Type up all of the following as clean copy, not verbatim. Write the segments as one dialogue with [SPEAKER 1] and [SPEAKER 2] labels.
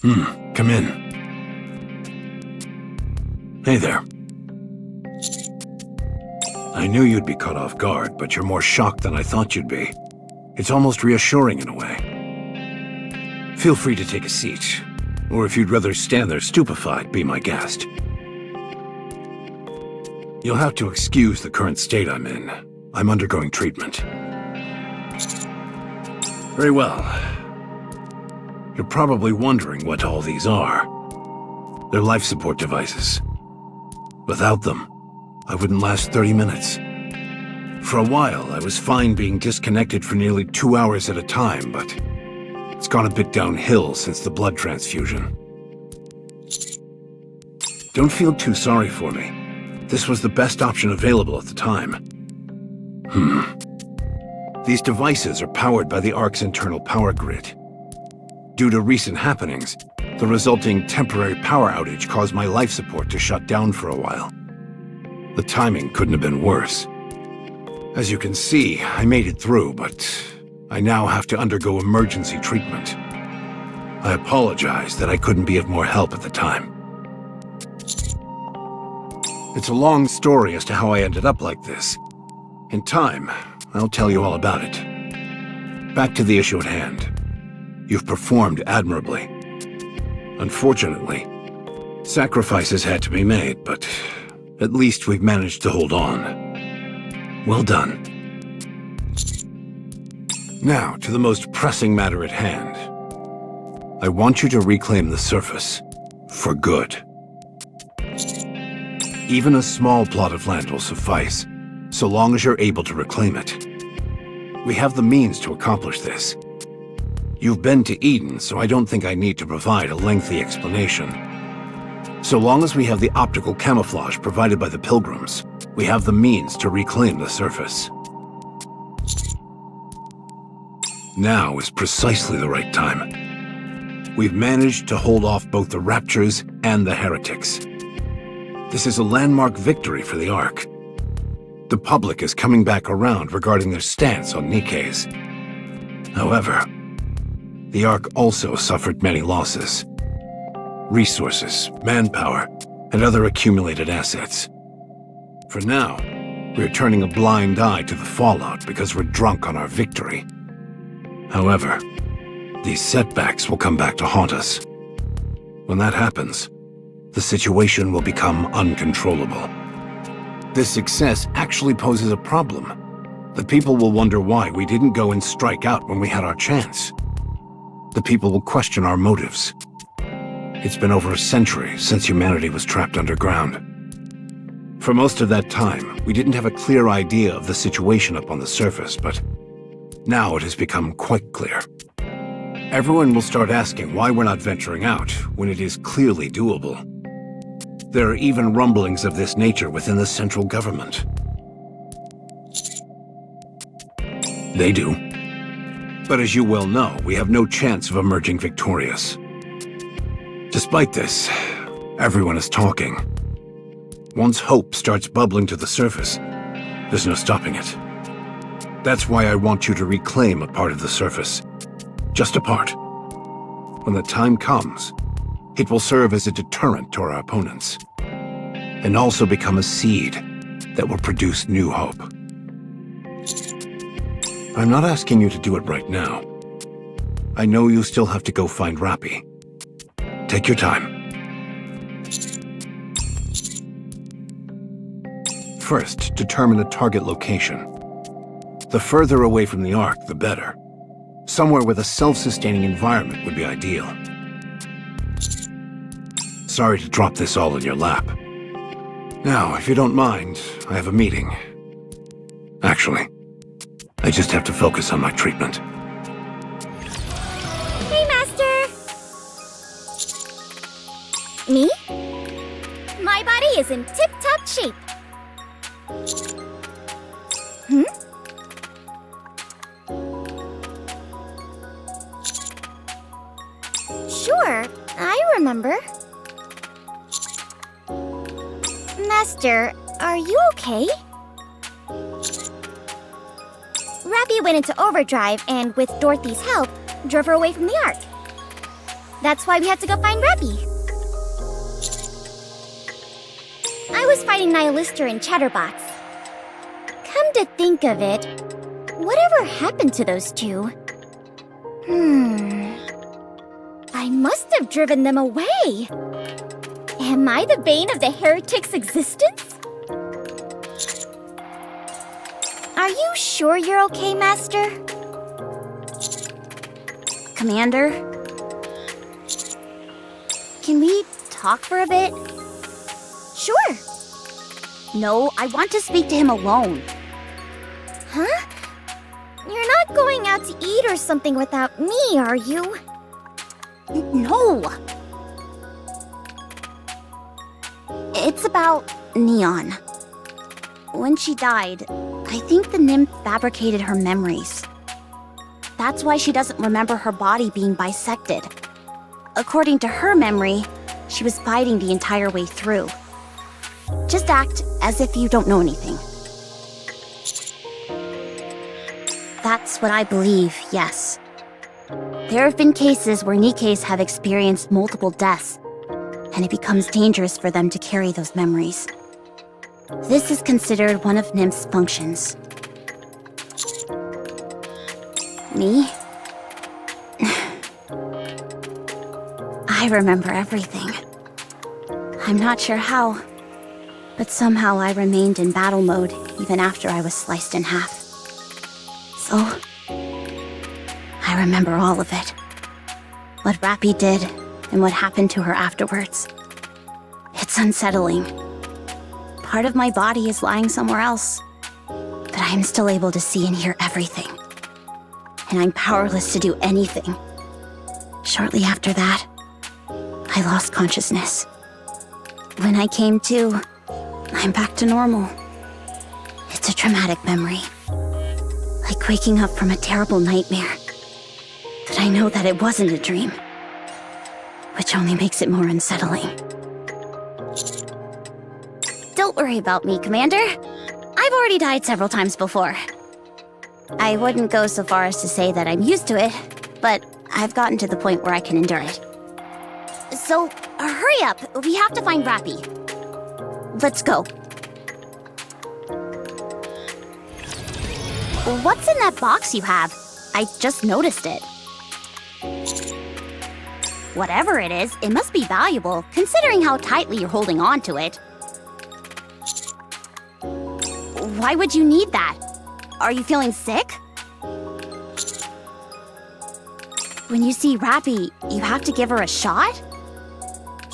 [SPEAKER 1] Come in. Hey there. I knew you'd be caught off guard, but you're more shocked than I thought you'd be. It's almost reassuring in a way. Feel free to take a seat, or if you'd rather stand there stupefied, be my guest. You'll have to excuse the current state I'm in. I'm undergoing treatment. Very well. You're probably wondering what all these are. They're life support devices. Without them, I wouldn't last 30 minutes. For a while, I was fine being disconnected for nearly 2 hours at a time, but it's gone a bit downhill since the blood transfusion. Don't feel too sorry for me. This was the best option available at the time. These devices are powered by the Ark's internal power grid. Due to recent happenings, the resulting temporary power outage caused my life support to shut down for a while. The timing couldn't have been worse. As you can see, I made it through, but I now have to undergo emergency treatment. I apologize that I couldn't be of more help at the time. It's a long story as to how I ended up like this. In time, I'll tell you all about it. Back to the issue at hand. You've performed admirably. Unfortunately, sacrifices had to be made, but at least we've managed to hold on. Well done. Now, to the most pressing matter at hand. I want you to reclaim the surface. For good. Even a small plot of land will suffice, so long as you're able to reclaim it. We have the means to accomplish this. You've been to Eden, so I don't think I need to provide a lengthy explanation. So long as we have the optical camouflage provided by the Pilgrims, we have the means to reclaim the surface. Now is precisely the right time. We've managed to hold off both the Raptures and the Heretics. This is a landmark victory for the Ark. The public is coming back around regarding their stance on Nikke's. However, the Ark also suffered many losses. Resources, manpower, and other accumulated assets. For now, we're turning a blind eye to the fallout because we're drunk on our victory. However, these setbacks will come back to haunt us. When that happens, the situation will become uncontrollable. This success actually poses a problem. The people will wonder why we didn't go and strike out when we had our chance. The people will question our motives. It's been over a century since humanity was trapped underground. For most of that time, we didn't have a clear idea of the situation up on the surface, but now it has become quite clear. Everyone will start asking why we're not venturing out when it is clearly doable. There are even rumblings of this nature within the central government. They do. But as you well know, we have no chance of emerging victorious. Despite this, everyone is talking. Once hope starts bubbling to the surface, there's no stopping it. That's why I want you to reclaim a part of the surface. Just a part. When the time comes, it will serve as a deterrent to our opponents, and also become a seed that will produce new hope. I'm not asking you to do it right now. I know you still have to go find Rapi. Take your time. First, determine a target location. The further away from the Ark, the better. Somewhere with a self-sustaining environment would be ideal. Sorry to drop this all in your lap. Now, if you don't mind, I have a meeting. Actually, I just have to focus on my treatment.
[SPEAKER 2] Hey, Master! Me? My body is in tip-top shape. Sure, I remember. Master, are you okay? Rapi went into overdrive and, with Dorothy's help, drove her away from the Ark. That's why we have to go find Rapi. I was fighting Nihilister and Chatterbox. Come to think of it, whatever happened to those two? I must have driven them away. Am I the bane of the heretic's existence? Are you sure you're okay, Master?
[SPEAKER 3] Commander? Can we talk for a bit?
[SPEAKER 2] Sure.
[SPEAKER 3] No, I want to speak to him alone.
[SPEAKER 2] Huh? You're not going out to eat or something without me, are you?
[SPEAKER 3] No! It's about Neon. When she died, I think the nymph fabricated her memories. That's why she doesn't remember her body being bisected. According to her memory, she was fighting the entire way through. Just act as if you don't know anything. That's what I believe, yes. There have been cases where Nikkes have experienced multiple deaths, and it becomes dangerous for them to carry those memories. This is considered one of Nymph's functions. Me? I remember everything. I'm not sure how, but somehow I remained in battle mode even after I was sliced in half. So, I remember all of it. What Rapi did and what happened to her afterwards. It's unsettling. Part of my body is lying somewhere else, but I am still able to see and hear everything. And I'm powerless to do anything. Shortly after that, I lost consciousness. When I came to, I'm back to normal. It's a traumatic memory. Like waking up from a terrible nightmare. But I know that it wasn't a dream. Which only makes it more unsettling. Don't worry about me, Commander. I've already died several times before. I wouldn't go so far as to say that I'm used to it, but I've gotten to the point where I can endure it. So, hurry up. We have to find Rapi. Let's go. What's in that box you have? I just noticed it. Whatever it is, it must be valuable, considering how tightly you're holding on to it. Why would you need that? Are you feeling sick? When you see Rapi, you have to give her a shot?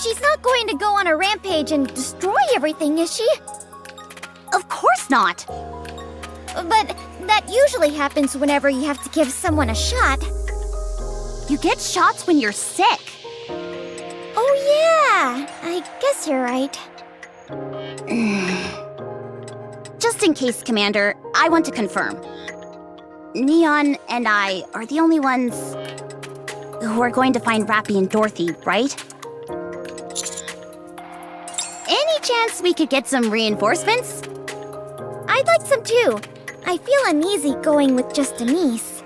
[SPEAKER 2] She's not going to go on a rampage and destroy everything, is she?
[SPEAKER 3] Of course not!
[SPEAKER 2] But that usually happens whenever you have to give someone a shot.
[SPEAKER 3] You get shots when you're sick.
[SPEAKER 2] Oh yeah, I guess you're right.
[SPEAKER 3] Just in case, Commander, I want to confirm. Neon and I are the only ones who are going to find Rapi and Dorothy, right? Any chance we could get some reinforcements?
[SPEAKER 2] I'd like some too. I feel uneasy going with just a niece.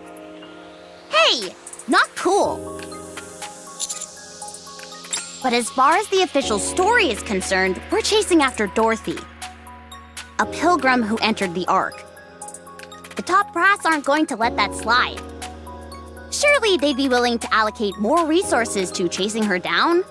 [SPEAKER 3] Hey! Not cool! But as far as the official story is concerned, we're chasing after Dorothy. A pilgrim who entered the Ark. The top brass aren't going to let that slide. Surely they'd be willing to allocate more resources to chasing her down?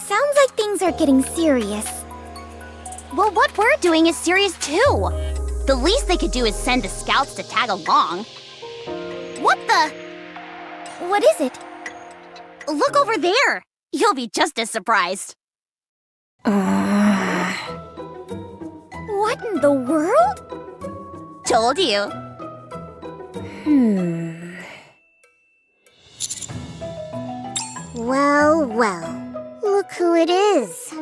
[SPEAKER 2] Sounds like things are getting serious.
[SPEAKER 3] Well, what we're doing is serious too. The least they could do is send the scouts to tag along. What the?
[SPEAKER 2] What is it?
[SPEAKER 3] Look over there! You'll be just as surprised.
[SPEAKER 2] What in the world?
[SPEAKER 3] Told you.
[SPEAKER 2] Well, well. Look who it is.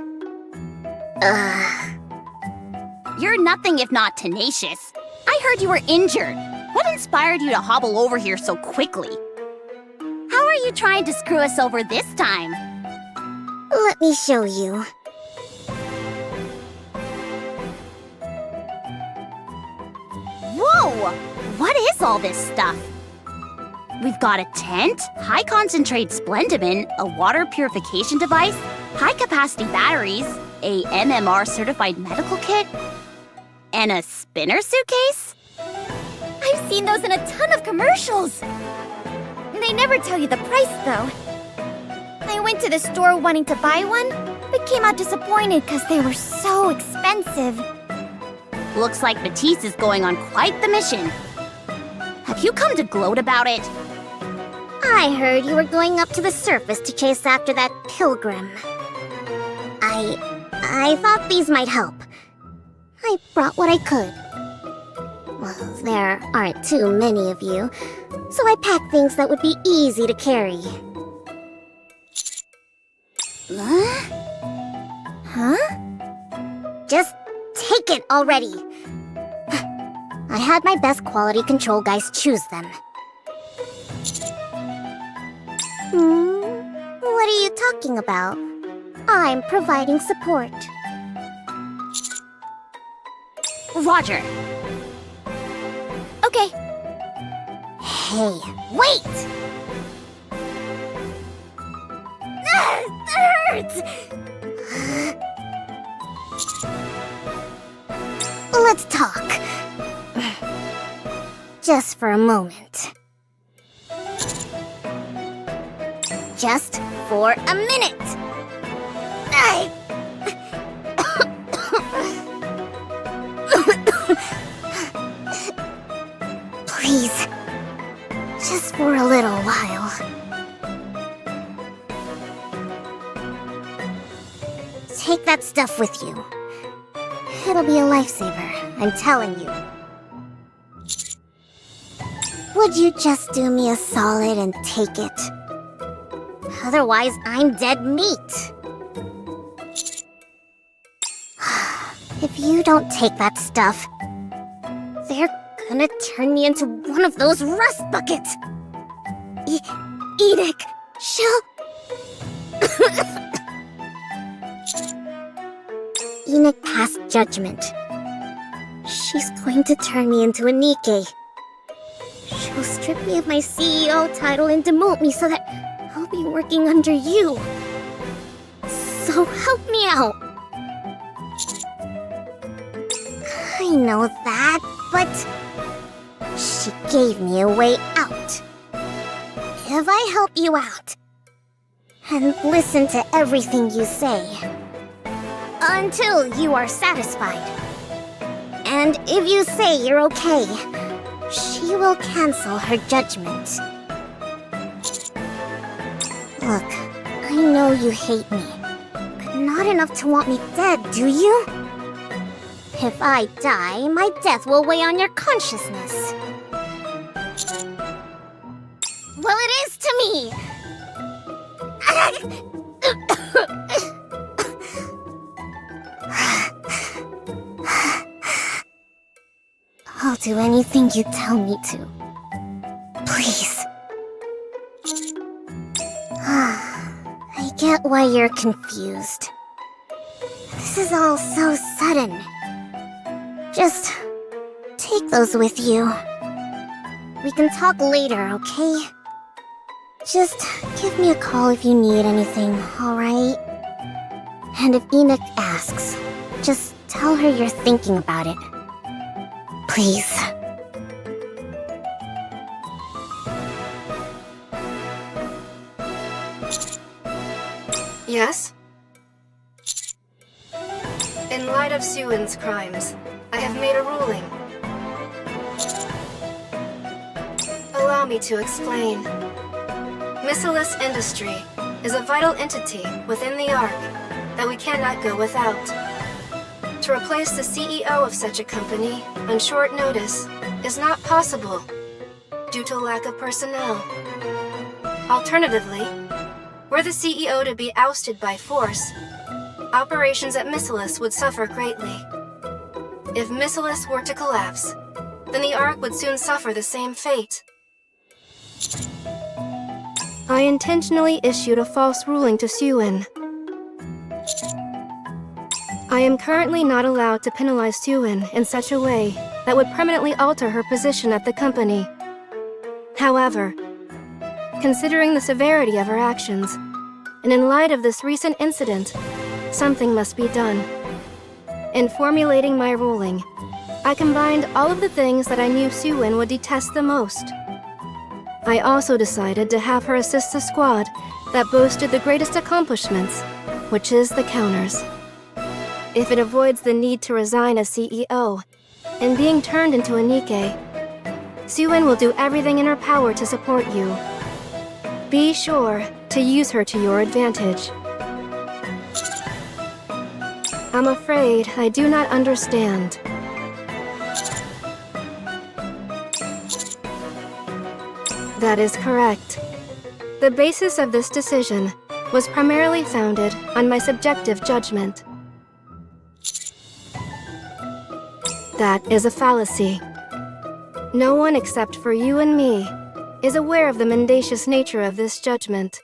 [SPEAKER 3] You're nothing if not tenacious. I heard you were injured. What inspired you to hobble over here so quickly? How are you trying to screw us over this time?
[SPEAKER 2] Let me show you.
[SPEAKER 3] What is all this stuff? We've got a tent, high-concentrate Splendimin, a water purification device, high-capacity batteries, a MMR-certified medical kit, and a spinner suitcase?
[SPEAKER 2] I've seen those in a ton of commercials. They never tell you the price, though. I went to the store wanting to buy one, but came out disappointed because they were so expensive.
[SPEAKER 3] Looks like Matisse is going on quite the mission. Have you come to gloat about it?
[SPEAKER 2] I heard you were going up to the surface to chase after that pilgrim. I thought these might help. I brought what I could. Well, there aren't too many of you, so I packed things that would be easy to carry. Huh? Just take it already. I had my best quality control guys choose them. What are you talking about? I'm providing support.
[SPEAKER 3] Roger.
[SPEAKER 2] Okay. Hey, wait! That hurts! Let's talk. Just for a moment. Just for a minute! Please, just for a little while. Take that stuff with you. It'll be a lifesaver, I'm telling you. Would you just do me a solid and take it? Otherwise, I'm dead meat. If you don't take that stuff, they're gonna turn me into one of those rust buckets. Edic, she'll... Enoch passed judgment. She's going to turn me into a Nikke. She'll strip me of my CEO title and demote me so that I'll be working under you. So help me out. I know that, but she gave me a way out. If I help you out and listen to everything you say until you are satisfied, and if you say you're okay, she will cancel her judgment. Look, I know you hate me, but not enough to want me dead, do you? If I die, my death will weigh on your consciousness. Well, it is to me! I'll do anything you tell me to. Please. I get why you're confused. This is all so sudden. Just take those with you. We can talk later, okay? Just give me a call if you need anything, alright? And if Enoch asks, just tell her you're thinking about it. Please.
[SPEAKER 4] Yes? In light of Suin's crimes, I have made a ruling. Allow me to explain. Missilus Industry is a vital entity within the Ark that we cannot go without. To replace the CEO of such a company on short notice is not possible due to lack of personnel. Alternatively, were the CEO to be ousted by force, operations at Missilus would suffer greatly. If Missilus were to collapse, then the Ark would soon suffer the same fate. I intentionally issued a false ruling to Suin. I am currently not allowed to penalize Suin in such a way that would permanently alter her position at the company. However, considering the severity of her actions, and in light of this recent incident, something must be done. In formulating my ruling, I combined all of the things that I knew Suin would detest the most. I also decided to have her assist the squad that boasted the greatest accomplishments, which is the Counters. If it avoids the need to resign as CEO and being turned into a Nikke, Suin will do everything in her power to support you. Be sure to use her to your advantage. I'm afraid I do not understand. That is correct. The basis of this decision was primarily founded on my subjective judgment. That is a fallacy. No one except for you and me is aware of the mendacious nature of this judgment.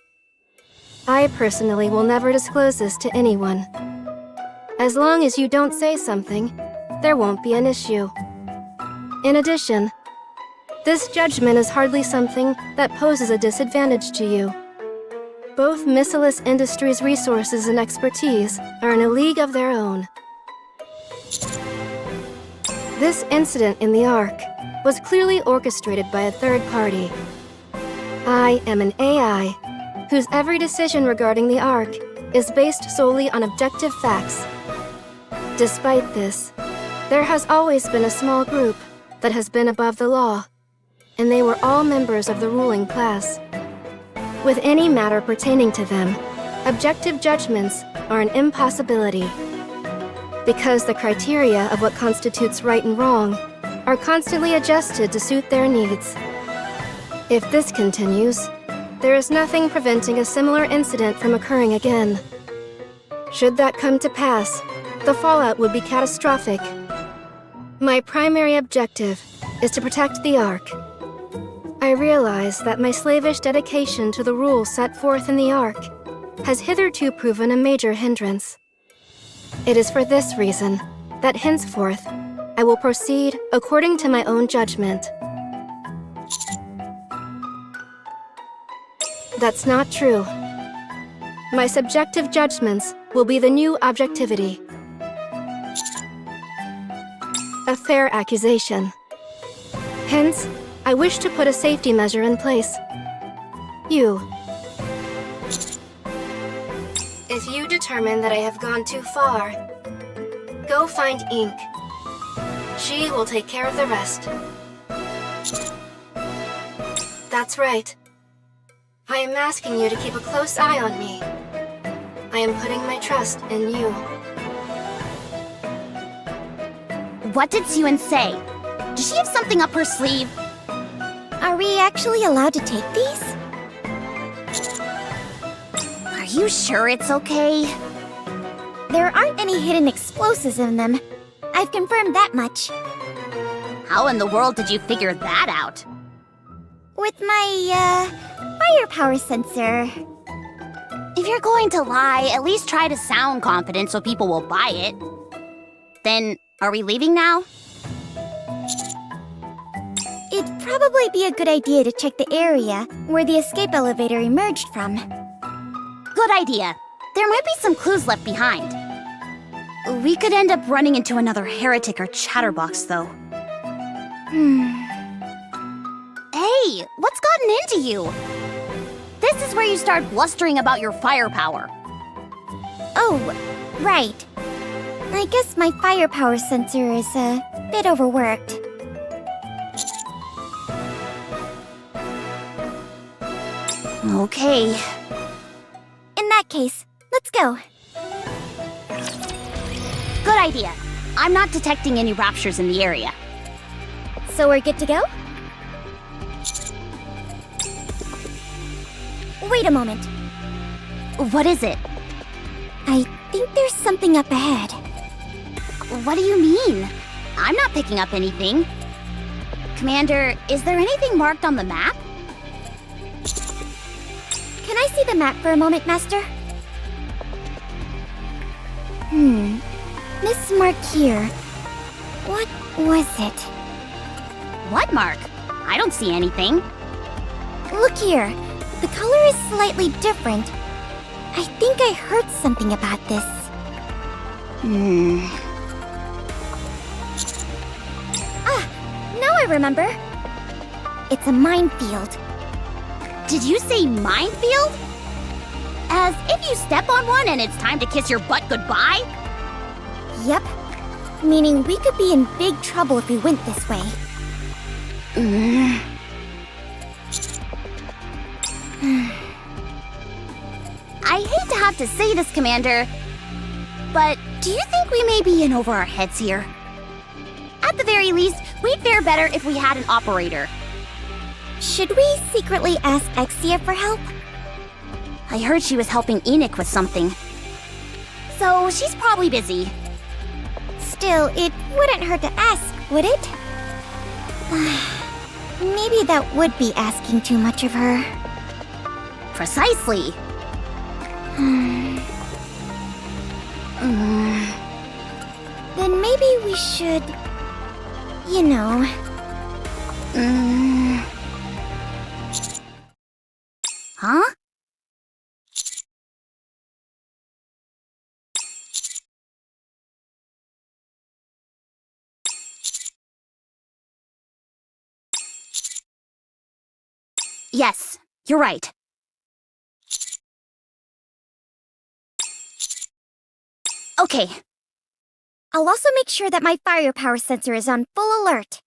[SPEAKER 4] I personally will never disclose this to anyone. As long as you don't say something, there won't be an issue. In addition, this judgment is hardly something that poses a disadvantage to you. Both Missilus Industries' resources and expertise are in a league of their own. This incident in the Ark was clearly orchestrated by a third party. I am an AI whose every decision regarding the Ark is based solely on objective facts. Despite this, there has always been a small group that has been above the law, and they were all members of the ruling class. With any matter pertaining to them, objective judgments are an impossibility. Because the criteria of what constitutes right and wrong are constantly adjusted to suit their needs. If this continues, there is nothing preventing a similar incident from occurring again. Should that come to pass, the fallout would be catastrophic. My primary objective is to protect the Ark. I realize that my slavish dedication to the rules set forth in the Ark has hitherto proven a major hindrance. It is for this reason that henceforth I will proceed according to my own judgment. That's not true. My subjective judgments will be the new objectivity. A fair accusation. Hence, I wish to put a safety measure in place. You. If you determine that I have gone too far, go find Ink. She will take care of the rest. That's right. I am asking you to keep a close eye on me. I am putting my trust in you.
[SPEAKER 3] What did Suin say? Does she have something up her sleeve?
[SPEAKER 2] Are we actually allowed to take these?
[SPEAKER 3] Are you sure it's okay?
[SPEAKER 2] There aren't any hidden explosives in them. I've confirmed that much.
[SPEAKER 3] How in the world did you figure that out?
[SPEAKER 2] With my, firepower sensor.
[SPEAKER 3] If you're going to lie, at least try to sound confident so people will buy it. Then, are we leaving now?
[SPEAKER 2] It'd probably be a good idea to check the area where the escape elevator emerged from.
[SPEAKER 3] Good idea. There might be some clues left behind. We could end up running into another heretic or chatterbox, though. Hey, what's gotten into you? This is where you start blustering about your firepower.
[SPEAKER 2] Oh, right. I guess my firepower sensor is a bit overworked.
[SPEAKER 3] Okay.
[SPEAKER 2] In that case, let's go.
[SPEAKER 3] Good idea. I'm not detecting any raptures in the area.
[SPEAKER 2] So we're good to go? Wait a moment.
[SPEAKER 3] What is it?
[SPEAKER 2] I think there's something up ahead.
[SPEAKER 3] What do you mean? I'm not picking up anything. Commander, is there anything marked on the map?
[SPEAKER 2] Can I see the map for a moment, Master? This mark here. What was it?
[SPEAKER 3] What mark? I don't see anything.
[SPEAKER 2] Look here. The color is slightly different. I think I heard something about this. Now I remember. It's a minefield.
[SPEAKER 3] Did you say minefield? As if you step on one and it's time to kiss your butt goodbye?
[SPEAKER 2] Yep. Meaning we could be in big trouble if we went this way.
[SPEAKER 3] I hate to have to say this, Commander, but do you think we may be in over our heads here? At the very least, we'd fare better if we had an operator.
[SPEAKER 2] Should we secretly ask Exia for help?
[SPEAKER 3] I heard she was helping Enoch with something. So she's probably busy.
[SPEAKER 2] Still, it wouldn't hurt to ask, would it? Maybe that would be asking too much of her.
[SPEAKER 3] Precisely.
[SPEAKER 2] Then maybe we should... you know...
[SPEAKER 3] Huh? Yes, you're right. Okay.
[SPEAKER 2] I'll also make sure that my firepower sensor is on full alert.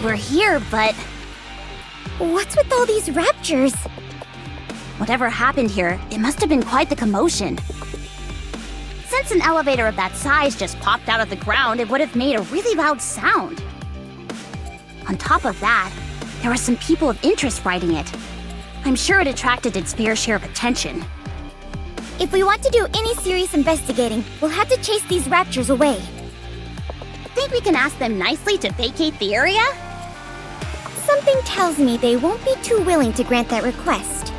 [SPEAKER 3] We're here, but
[SPEAKER 2] What's with all these raptures?
[SPEAKER 3] whatever happened here, it must have been quite the commotion. Since an elevator of that size just popped out of the ground, it would have made a really loud sound. On top of that, there were some people of interest riding it. I'm sure it attracted its fair share of attention.
[SPEAKER 2] If we want to do any serious investigating, we'll have to chase these raptures away.
[SPEAKER 3] Think we can ask them nicely to vacate the area?
[SPEAKER 2] Something tells me they won't be too willing to grant that request.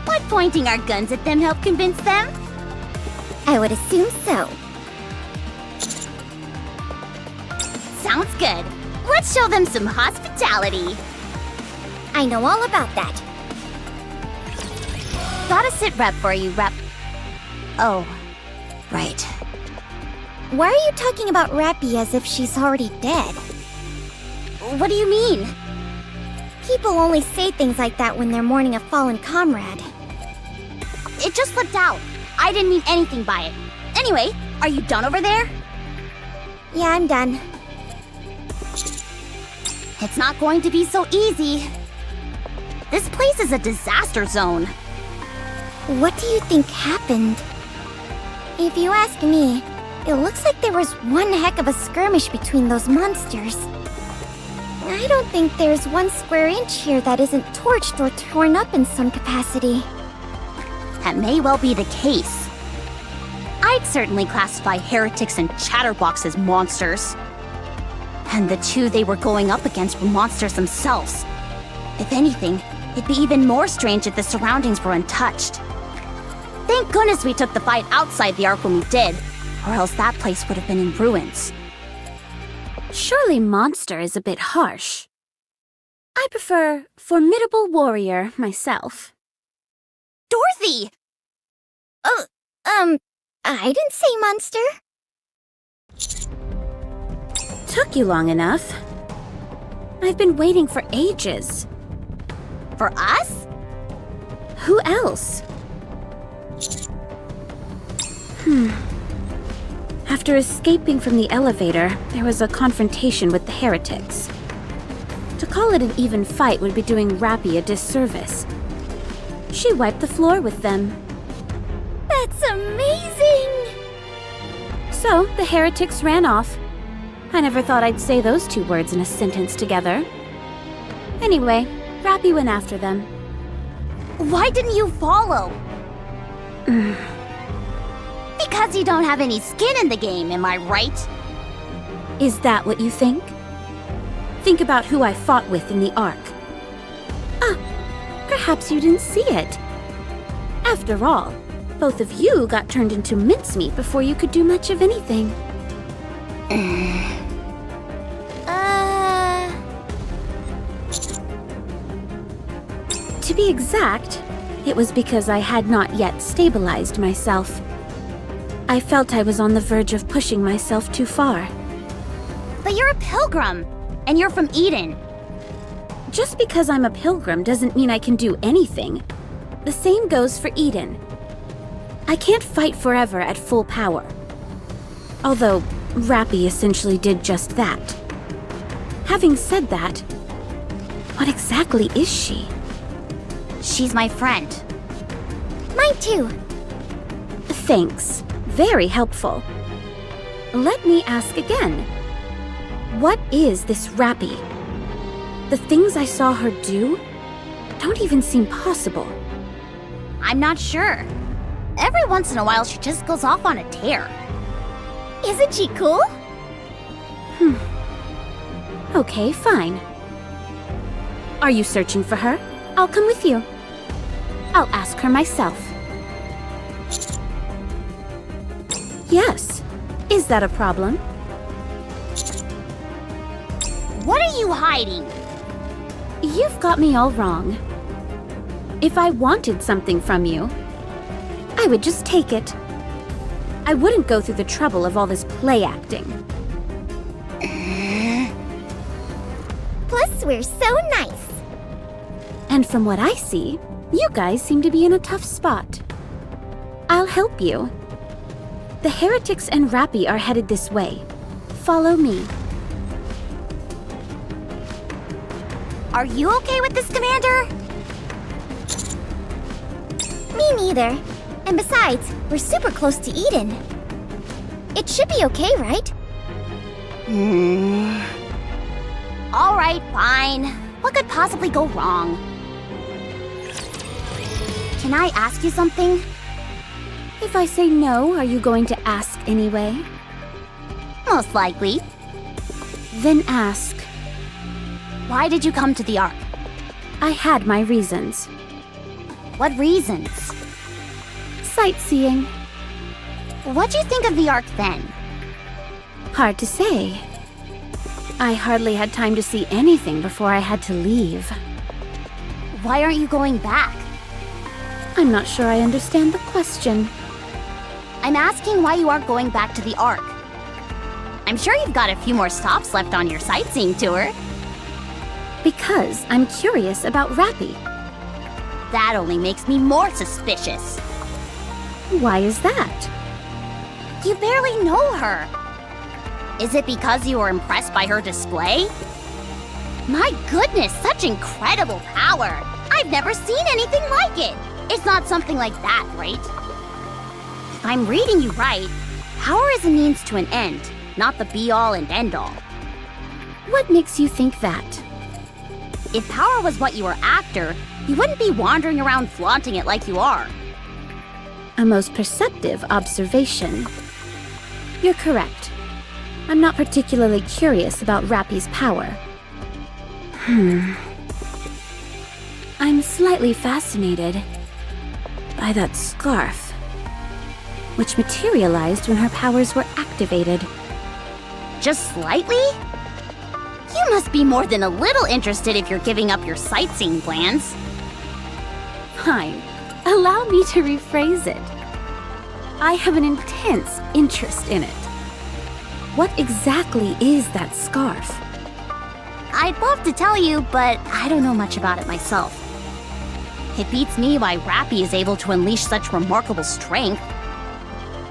[SPEAKER 3] Would pointing our guns at them help convince them?
[SPEAKER 2] I would assume so.
[SPEAKER 3] Sounds good. Let's show them some hospitality.
[SPEAKER 2] I know all about that.
[SPEAKER 3] Got a sit rep for you, Rep. Oh, right.
[SPEAKER 2] Why are you talking about Rapi as if she's already dead?
[SPEAKER 3] What do you mean?
[SPEAKER 2] People only say things like that when they're mourning a fallen comrade.
[SPEAKER 3] It just slipped out. I didn't mean anything by it. Anyway, are you done over there?
[SPEAKER 2] Yeah, I'm done.
[SPEAKER 3] It's not going to be so easy. This place is a disaster zone.
[SPEAKER 2] What do you think happened? If you ask me, it looks like there was one heck of a skirmish between those monsters. I don't think there's 1 square inch here that isn't torched or torn up in some capacity.
[SPEAKER 3] That may well be the case. I'd certainly classify heretics and chatterbox as monsters. And the two they were going up against were monsters themselves. If anything, it'd be even more strange if the surroundings were untouched. Thank goodness we took the fight outside the Ark when we did, or else that place would have been in ruins.
[SPEAKER 5] Surely monster is a bit harsh. I prefer formidable warrior myself.
[SPEAKER 3] Dorothy!
[SPEAKER 2] I didn't say monster.
[SPEAKER 5] Took you long enough. I've been waiting for ages.
[SPEAKER 3] For us?
[SPEAKER 5] Who else? After escaping from the elevator, there was a confrontation with the heretics. To call it an even fight would be doing Rapi a disservice. She wiped the floor with them.
[SPEAKER 2] That's amazing!
[SPEAKER 5] So, the heretics ran off. I never thought I'd say those 2 words in a sentence together. Anyway, Rapi went after them.
[SPEAKER 3] Why didn't you follow? Because you don't have any skin in the game, am I right?
[SPEAKER 5] Is that what you think? Think about who I fought with in the Ark. Perhaps you didn't see it. After all, Both of you got turned into mincemeat before you could do much of anything. To be exact, it was because I had not yet stabilized myself. I felt I was on the verge of pushing myself too far.
[SPEAKER 3] But you're a pilgrim, and you're from Eden.
[SPEAKER 5] Just because I'm a pilgrim doesn't mean I can do anything. The same goes for Eden. I can't fight forever at full power. Although, Rapi essentially did just that. Having said that, what exactly is she?
[SPEAKER 3] She's my friend.
[SPEAKER 2] Mine too.
[SPEAKER 5] Thanks. Very helpful. Let me ask again. What is this Rapi? The things I saw her do don't even seem possible.
[SPEAKER 3] I'm not sure. Every once in a while, she just goes off on a tear.
[SPEAKER 2] Isn't she cool?
[SPEAKER 5] Okay, fine. Are you searching for her? I'll come with you. I'll ask her myself. Yes. Is that a problem?
[SPEAKER 3] What are you hiding?
[SPEAKER 5] You've got me all wrong. If I wanted something from you, I would just take it. I wouldn't go through the trouble of all this play acting.
[SPEAKER 2] Plus, we're so nice.
[SPEAKER 5] And from what I see, you guys seem to be in a tough spot. I'll help you. The heretics and Rapi are headed this way. Follow me.
[SPEAKER 3] Are you okay with this, Commander?
[SPEAKER 2] Me neither. And besides, we're super close to Eden. It should be okay, right?
[SPEAKER 3] All right, fine. What could possibly go wrong? Can I ask you something?
[SPEAKER 5] If I say no, are you going to ask anyway?
[SPEAKER 3] Most likely.
[SPEAKER 5] Then ask.
[SPEAKER 3] Why did you come to the Ark?
[SPEAKER 5] I had my reasons.
[SPEAKER 3] What reasons?
[SPEAKER 5] Sightseeing.
[SPEAKER 3] What'd you think of the Ark then?
[SPEAKER 5] Hard to say. I hardly had time to see anything before I had to leave.
[SPEAKER 3] Why aren't you going back?
[SPEAKER 5] I'm not sure I understand the question.
[SPEAKER 3] I'm asking why you aren't going back to the Ark. I'm sure you've got a few more stops left on your sightseeing tour.
[SPEAKER 5] Because I'm curious about Rapi.
[SPEAKER 3] That only makes me more suspicious.
[SPEAKER 5] Why is that?
[SPEAKER 3] You barely know her. Is it because you were impressed by her display? My goodness, such incredible power! I've never seen anything like it! It's not something like that, right? If I'm reading you right, power is a means to an end, not the be-all and end-all.
[SPEAKER 5] What makes you think that?
[SPEAKER 3] If power was what you were after, you wouldn't be wandering around flaunting it like you are.
[SPEAKER 5] A most perceptive observation. You're correct. I'm not particularly curious about Rapi's power. I'm slightly fascinated by that scarf, which materialized when her powers were activated.
[SPEAKER 3] Just slightly? You must be more than a little interested if you're giving up your sightseeing plans.
[SPEAKER 5] Fine. Allow me to rephrase it. I have an intense interest in it. What exactly is that scarf?
[SPEAKER 3] I'd love to tell you, but I don't know much about it myself. It beats me why Rapi is able to unleash such remarkable strength.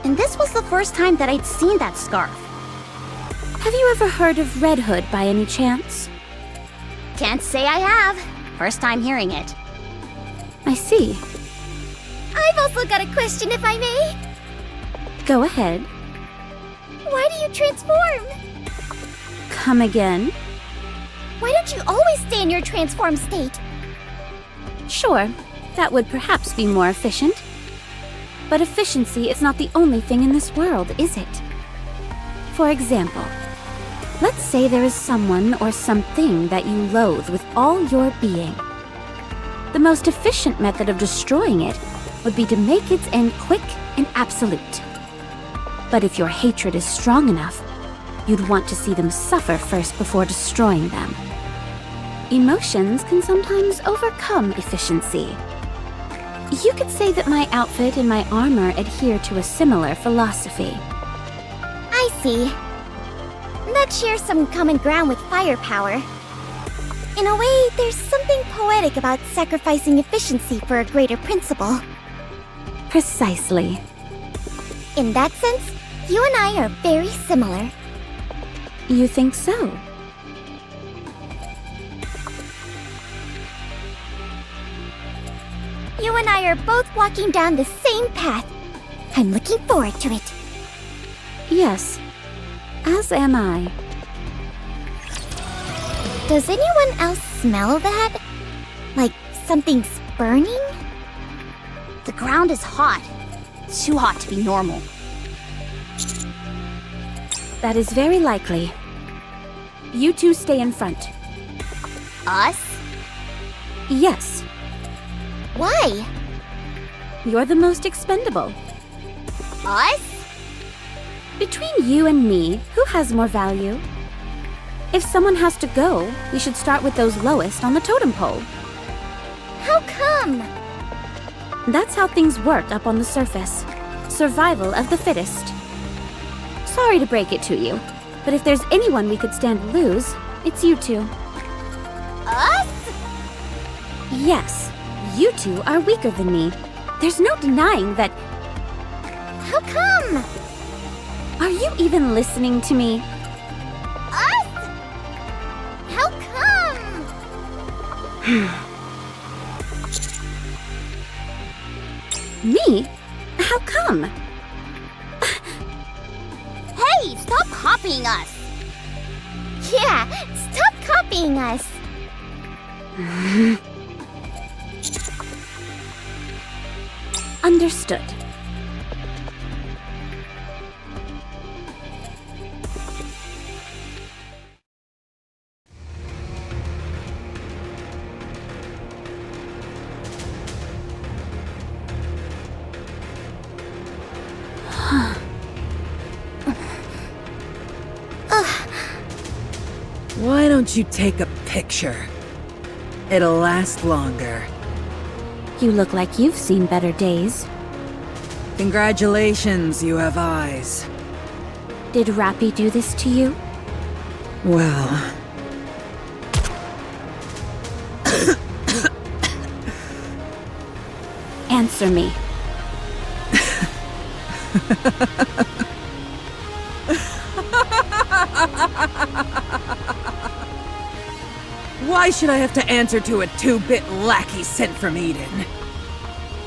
[SPEAKER 3] And this was the first time that I'd seen that scarf.
[SPEAKER 5] Have you ever heard of Red Hood by any chance?
[SPEAKER 3] Can't say I have. First time hearing it.
[SPEAKER 5] I see.
[SPEAKER 2] I've also got a question, if I may.
[SPEAKER 5] Go ahead.
[SPEAKER 2] Why do you transform?
[SPEAKER 5] Come again?
[SPEAKER 2] Why don't you always stay in your transformed state?
[SPEAKER 5] Sure, that would perhaps be more efficient. But efficiency is not the only thing in this world, is it? For example, let's say there is someone or something that you loathe with all your being. The most efficient method of destroying it would be to make its end quick and absolute. But if your hatred is strong enough, you'd want to see them suffer first before destroying them. Emotions can sometimes overcome efficiency. You could say that my outfit and my armor adhere to a similar philosophy.
[SPEAKER 2] I see. That shares some common ground with firepower. In a way, there's something poetic about sacrificing efficiency for a greater principle.
[SPEAKER 5] Precisely.
[SPEAKER 2] In that sense, you and I are very similar.
[SPEAKER 5] You think so?
[SPEAKER 2] You and I are both walking down the same path. I'm looking forward to it.
[SPEAKER 5] Yes, as am I.
[SPEAKER 2] Does anyone else smell that? Like something's burning?
[SPEAKER 3] The ground is hot. It's too hot to be normal.
[SPEAKER 5] That is very likely. You two stay in front.
[SPEAKER 3] Us?
[SPEAKER 5] Yes,
[SPEAKER 2] Why?
[SPEAKER 5] you're the most expendable.
[SPEAKER 3] Us?
[SPEAKER 5] Between you and me, who has more value? If someone has to go, we should start with those lowest on the totem pole.
[SPEAKER 2] How come?
[SPEAKER 5] That's how things work up on the surface. Survival of the fittest. Sorry to break it to you, but if there's anyone we could stand to lose, it's you two.
[SPEAKER 3] Us?
[SPEAKER 5] Yes, you two are weaker than me. There's no denying that.
[SPEAKER 2] How come?
[SPEAKER 5] Are you even listening to me?
[SPEAKER 2] Us? How come?
[SPEAKER 5] Me? How come?
[SPEAKER 3] Hey, stop copying us!
[SPEAKER 2] Yeah, stop copying us.
[SPEAKER 5] Understood.
[SPEAKER 6] Why don't you take a picture? It'll last longer.
[SPEAKER 5] You look like you've seen better days.
[SPEAKER 6] Congratulations, you have eyes.
[SPEAKER 5] Did Rapi do this to you?
[SPEAKER 6] Well...
[SPEAKER 5] Answer me.
[SPEAKER 6] Why should I have to answer to a 2-bit lackey sent from Eden?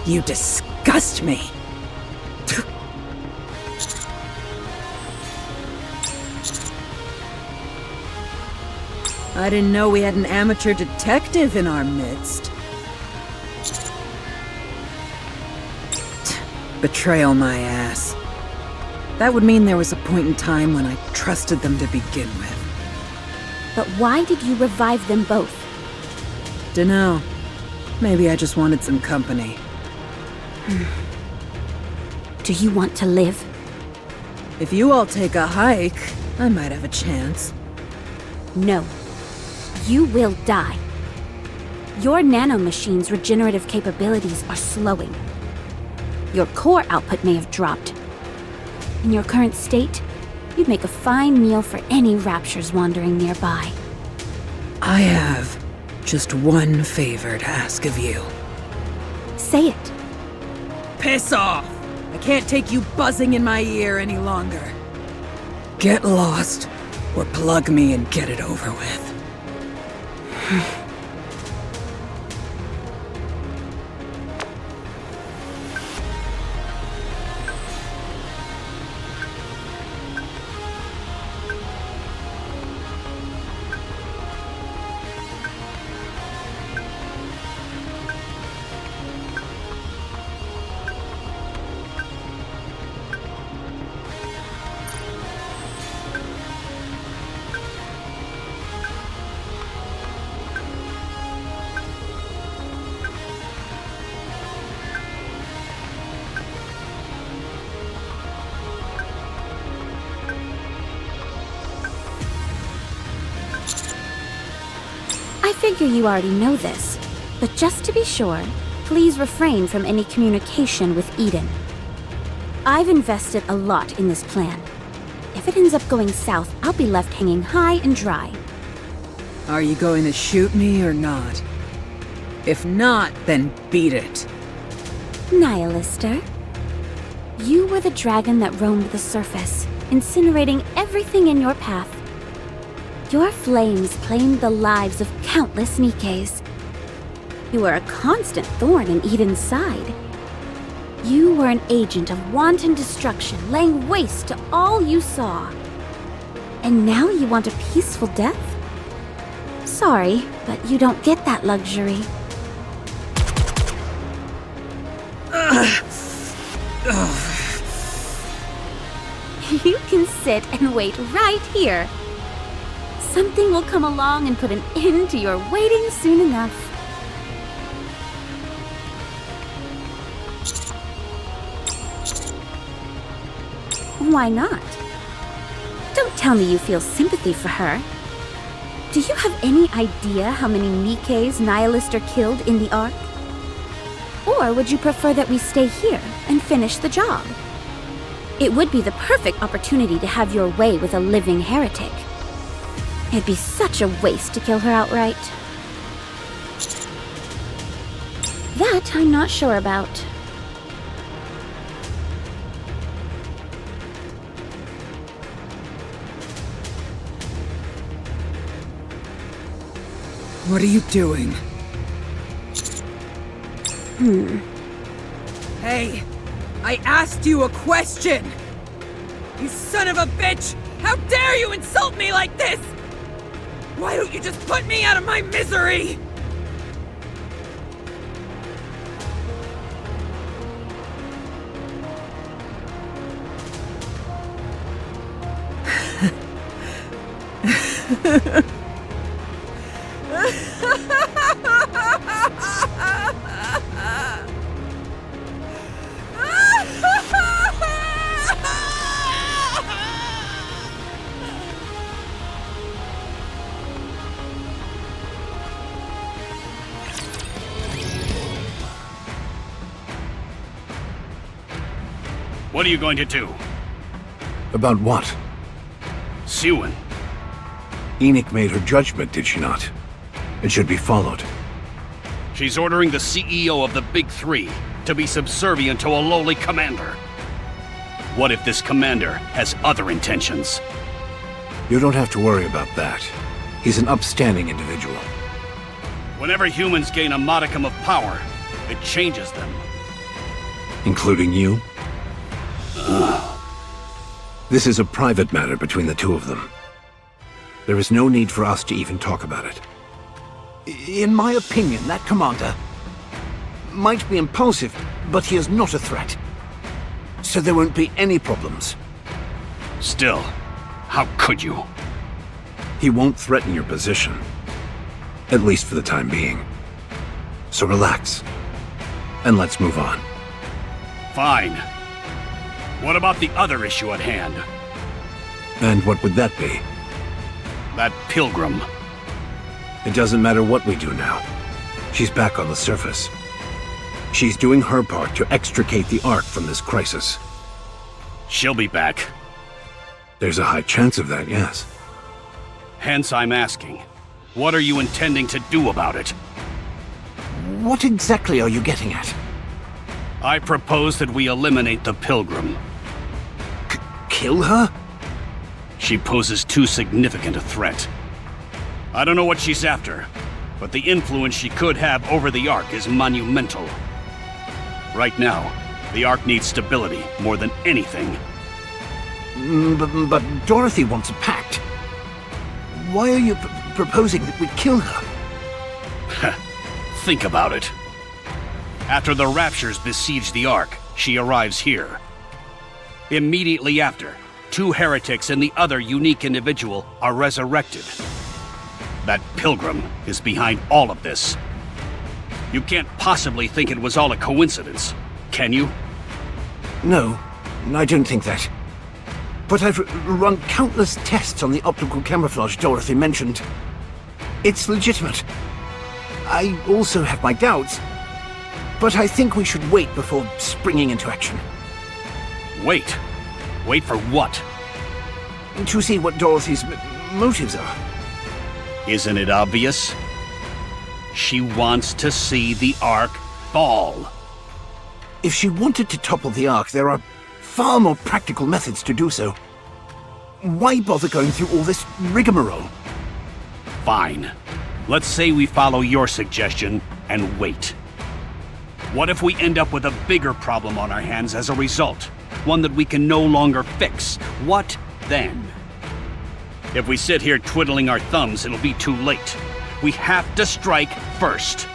[SPEAKER 6] You disgust me. I didn't know we had an amateur detective in our midst. Betrayal my ass. That would mean there was a point in time when I trusted them to begin with.
[SPEAKER 5] But why did you revive them both?
[SPEAKER 6] Dunno. Maybe I just wanted some company.
[SPEAKER 5] Do you want to live?
[SPEAKER 6] If you all take a hike, I might have a chance.
[SPEAKER 5] No. You will die. Your nanomachine's regenerative capabilities are slowing. Your core output may have dropped. In your current state, you'd make a fine meal for any raptures wandering nearby.
[SPEAKER 6] I have just one favor to ask of you.
[SPEAKER 5] Say it.
[SPEAKER 6] Piss off! I can't take you buzzing in my ear any longer. Get lost, or plug me and get it over with.
[SPEAKER 5] figure you already know this, but just to be sure, please refrain from any communication with Eden. I've invested a lot in this plan. If it ends up going south, I'll be left hanging high and dry.
[SPEAKER 6] Are you going to shoot me or not? If not, then beat it.
[SPEAKER 5] Nihilister, you were the dragon that roamed the surface, incinerating everything in your path. Your flames claimed the lives of countless Nikkes. You were a constant thorn in Eden's side. You were an agent of wanton destruction, laying waste to all you saw. And now you want a peaceful death? Sorry, but you don't get that luxury. You can sit and wait right here. Something will come along and put an end to your waiting soon enough. Why not? Don't tell me you feel sympathy for her. Do you have any idea how many Nikkes Nihilister killed in the Ark? Or would you prefer that we stay here and finish the job? It would be the perfect opportunity to have your way with a living heretic. It'd be such a waste to kill her outright. That I'm not sure about.
[SPEAKER 6] What are you doing? Hey, I asked you a question! You son of a bitch! How dare you insult me like this! Why don't you just put me out of my misery?
[SPEAKER 7] What are you going to do?
[SPEAKER 1] About what?
[SPEAKER 7] Siwyn.
[SPEAKER 1] Enoch made her judgment, did she not? It should be followed.
[SPEAKER 7] She's ordering the CEO of the Big Three to be subservient to a lowly commander. What if this commander has other intentions?
[SPEAKER 1] You don't have to worry about that. He's an upstanding individual.
[SPEAKER 7] Whenever humans gain a modicum of power, it changes them.
[SPEAKER 1] Including you? This is a private matter between the two of them. There is no need for us to even talk about it. In my opinion, that commander might be impulsive, but he is not a threat. So there won't be any problems.
[SPEAKER 7] Still, how could you?
[SPEAKER 1] He won't threaten your position. At least for the time being. So relax. And let's move on.
[SPEAKER 7] Fine. What about the other issue at hand?
[SPEAKER 1] And what would that be?
[SPEAKER 7] That pilgrim.
[SPEAKER 1] It doesn't matter what we do now. She's back on the surface. She's doing her part to extricate the Ark from this crisis.
[SPEAKER 7] She'll be back.
[SPEAKER 1] There's a high chance of that, yes.
[SPEAKER 7] Hence I'm asking, what are you intending to do about it?
[SPEAKER 1] What exactly are you getting at?
[SPEAKER 7] I propose that we eliminate the pilgrim.
[SPEAKER 1] Kill her?
[SPEAKER 7] She poses too significant a threat. I don't know what she's after, but the influence she could have over the Ark is monumental. Right now, the Ark needs stability more than anything.
[SPEAKER 1] But Dorothy wants a pact. Why are you proposing that we kill her?
[SPEAKER 7] Think about it. After the Raptures besiege the Ark, she arrives here. Immediately after, 2 heretics and the other unique individual are resurrected. That pilgrim is behind all of this. You can't possibly think it was all a coincidence, can you?
[SPEAKER 1] No, I don't think that. But I've run countless tests on the optical camouflage Dorothy mentioned. It's legitimate. I also have my doubts, but I think we should wait before springing into action.
[SPEAKER 7] Wait. Wait for what?
[SPEAKER 1] To see what Dorothy's motives are.
[SPEAKER 7] Isn't it obvious? She wants to see the Ark fall.
[SPEAKER 1] If she wanted to topple the Ark, there are far more practical methods to do so. Why bother going through all this rigmarole?
[SPEAKER 7] Fine. Let's say we follow your suggestion and wait. What if we end up with a bigger problem on our hands as a result? One that we can no longer fix? What then? If we sit here twiddling our thumbs, it'll be too late. We have to strike first.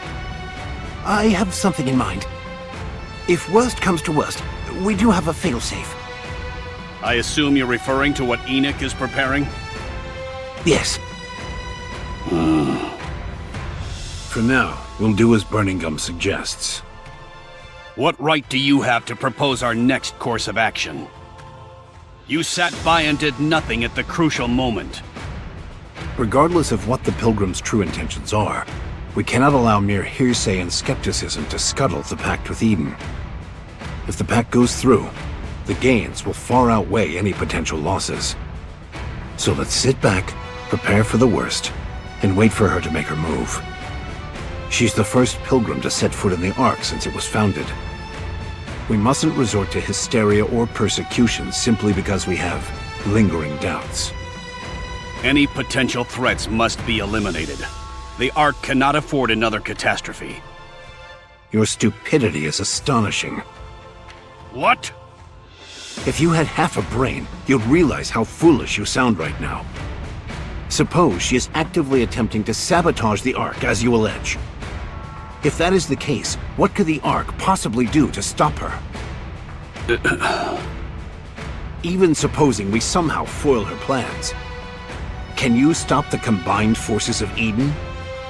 [SPEAKER 1] I have something in mind. If worst comes to worst, we do have a failsafe.
[SPEAKER 7] I assume you're referring to what Nikke is preparing?
[SPEAKER 1] Yes. For now, we'll do as Burning Gum suggests.
[SPEAKER 7] What right do you have to propose our next course of action? You sat by and did nothing at the crucial moment.
[SPEAKER 1] Regardless of what the Pilgrim's true intentions are, we cannot allow mere hearsay and skepticism to scuttle the pact with Eden. If the pact goes through, the gains will far outweigh any potential losses. So let's sit back, prepare for the worst, and wait for her to make her move. She's the first Pilgrim to set foot in the Ark since it was founded. We mustn't resort to hysteria or persecution simply because we have lingering doubts.
[SPEAKER 7] Any potential threats must be eliminated. The Ark cannot afford another catastrophe.
[SPEAKER 1] Your stupidity is astonishing.
[SPEAKER 7] What?
[SPEAKER 1] If you had half a brain, you'd realize how foolish you sound right now. Suppose she is actively attempting to sabotage the Ark, as you allege. If that is the case, what could the Ark possibly do to stop her? Even supposing we somehow foil her plans, can you stop the combined forces of Eden?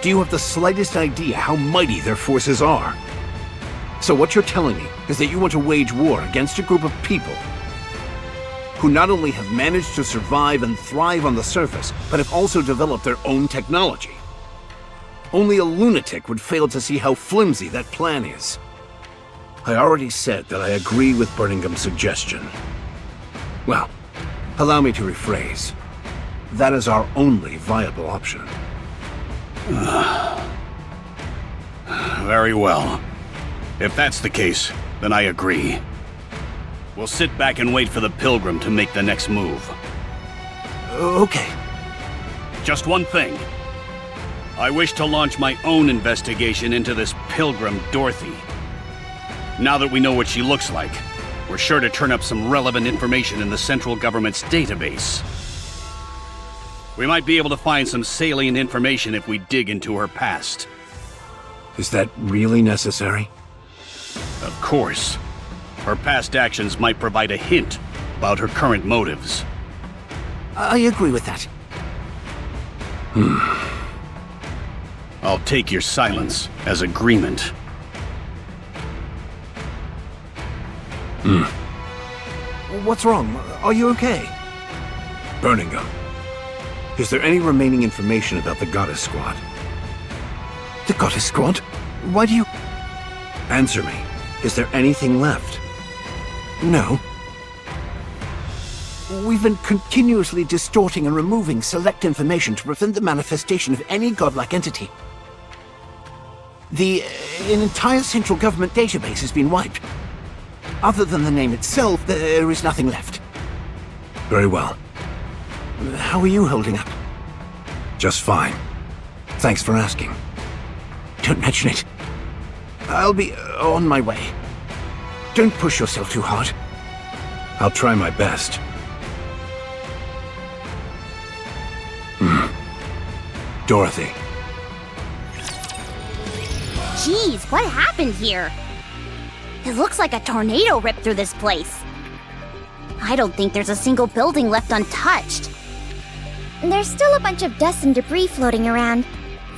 [SPEAKER 1] Do you have the slightest idea how mighty their forces are? So what you're telling me is that you want to wage war against a group of people who not only have managed to survive and thrive on the surface, but have also developed their own technology. Only a lunatic would fail to see how flimsy that plan is. I already said that I agree with Burning Gum's suggestion. Well, allow me to rephrase. That is our only viable option.
[SPEAKER 7] Very well. If that's the case, then I agree. We'll sit back and wait for the Pilgrim to make the next move.
[SPEAKER 1] Okay.
[SPEAKER 7] Just one thing. I wish to launch my own investigation into this Pilgrim Dorothy. Now that we know what she looks like, we're sure to turn up some relevant information in the central government's database. We might be able to find some salient information if we dig into her past.
[SPEAKER 1] Is that really necessary?
[SPEAKER 7] Of course. Her past actions might provide a hint about her current motives.
[SPEAKER 1] I agree with that.
[SPEAKER 7] I'll take your silence as agreement.
[SPEAKER 1] What's wrong? Are you okay? Burning Gum. Is there any remaining information about the Goddess Squad? The Goddess Squad? Why do you... Answer me. Is there anything left? No. We've been continuously distorting and removing select information to prevent the manifestation of any godlike entity. An entire central government database has been wiped. Other than the name itself, there is nothing left. Very well. How are you holding up? Just fine. Thanks for asking. Don't mention it. I'll be on my way. Don't push yourself too hard. I'll try my best. Dorothy.
[SPEAKER 3] Jeez, what happened here? It looks like a tornado ripped through this place. I don't think there's a single building left untouched.
[SPEAKER 2] There's still a bunch of dust and debris floating around.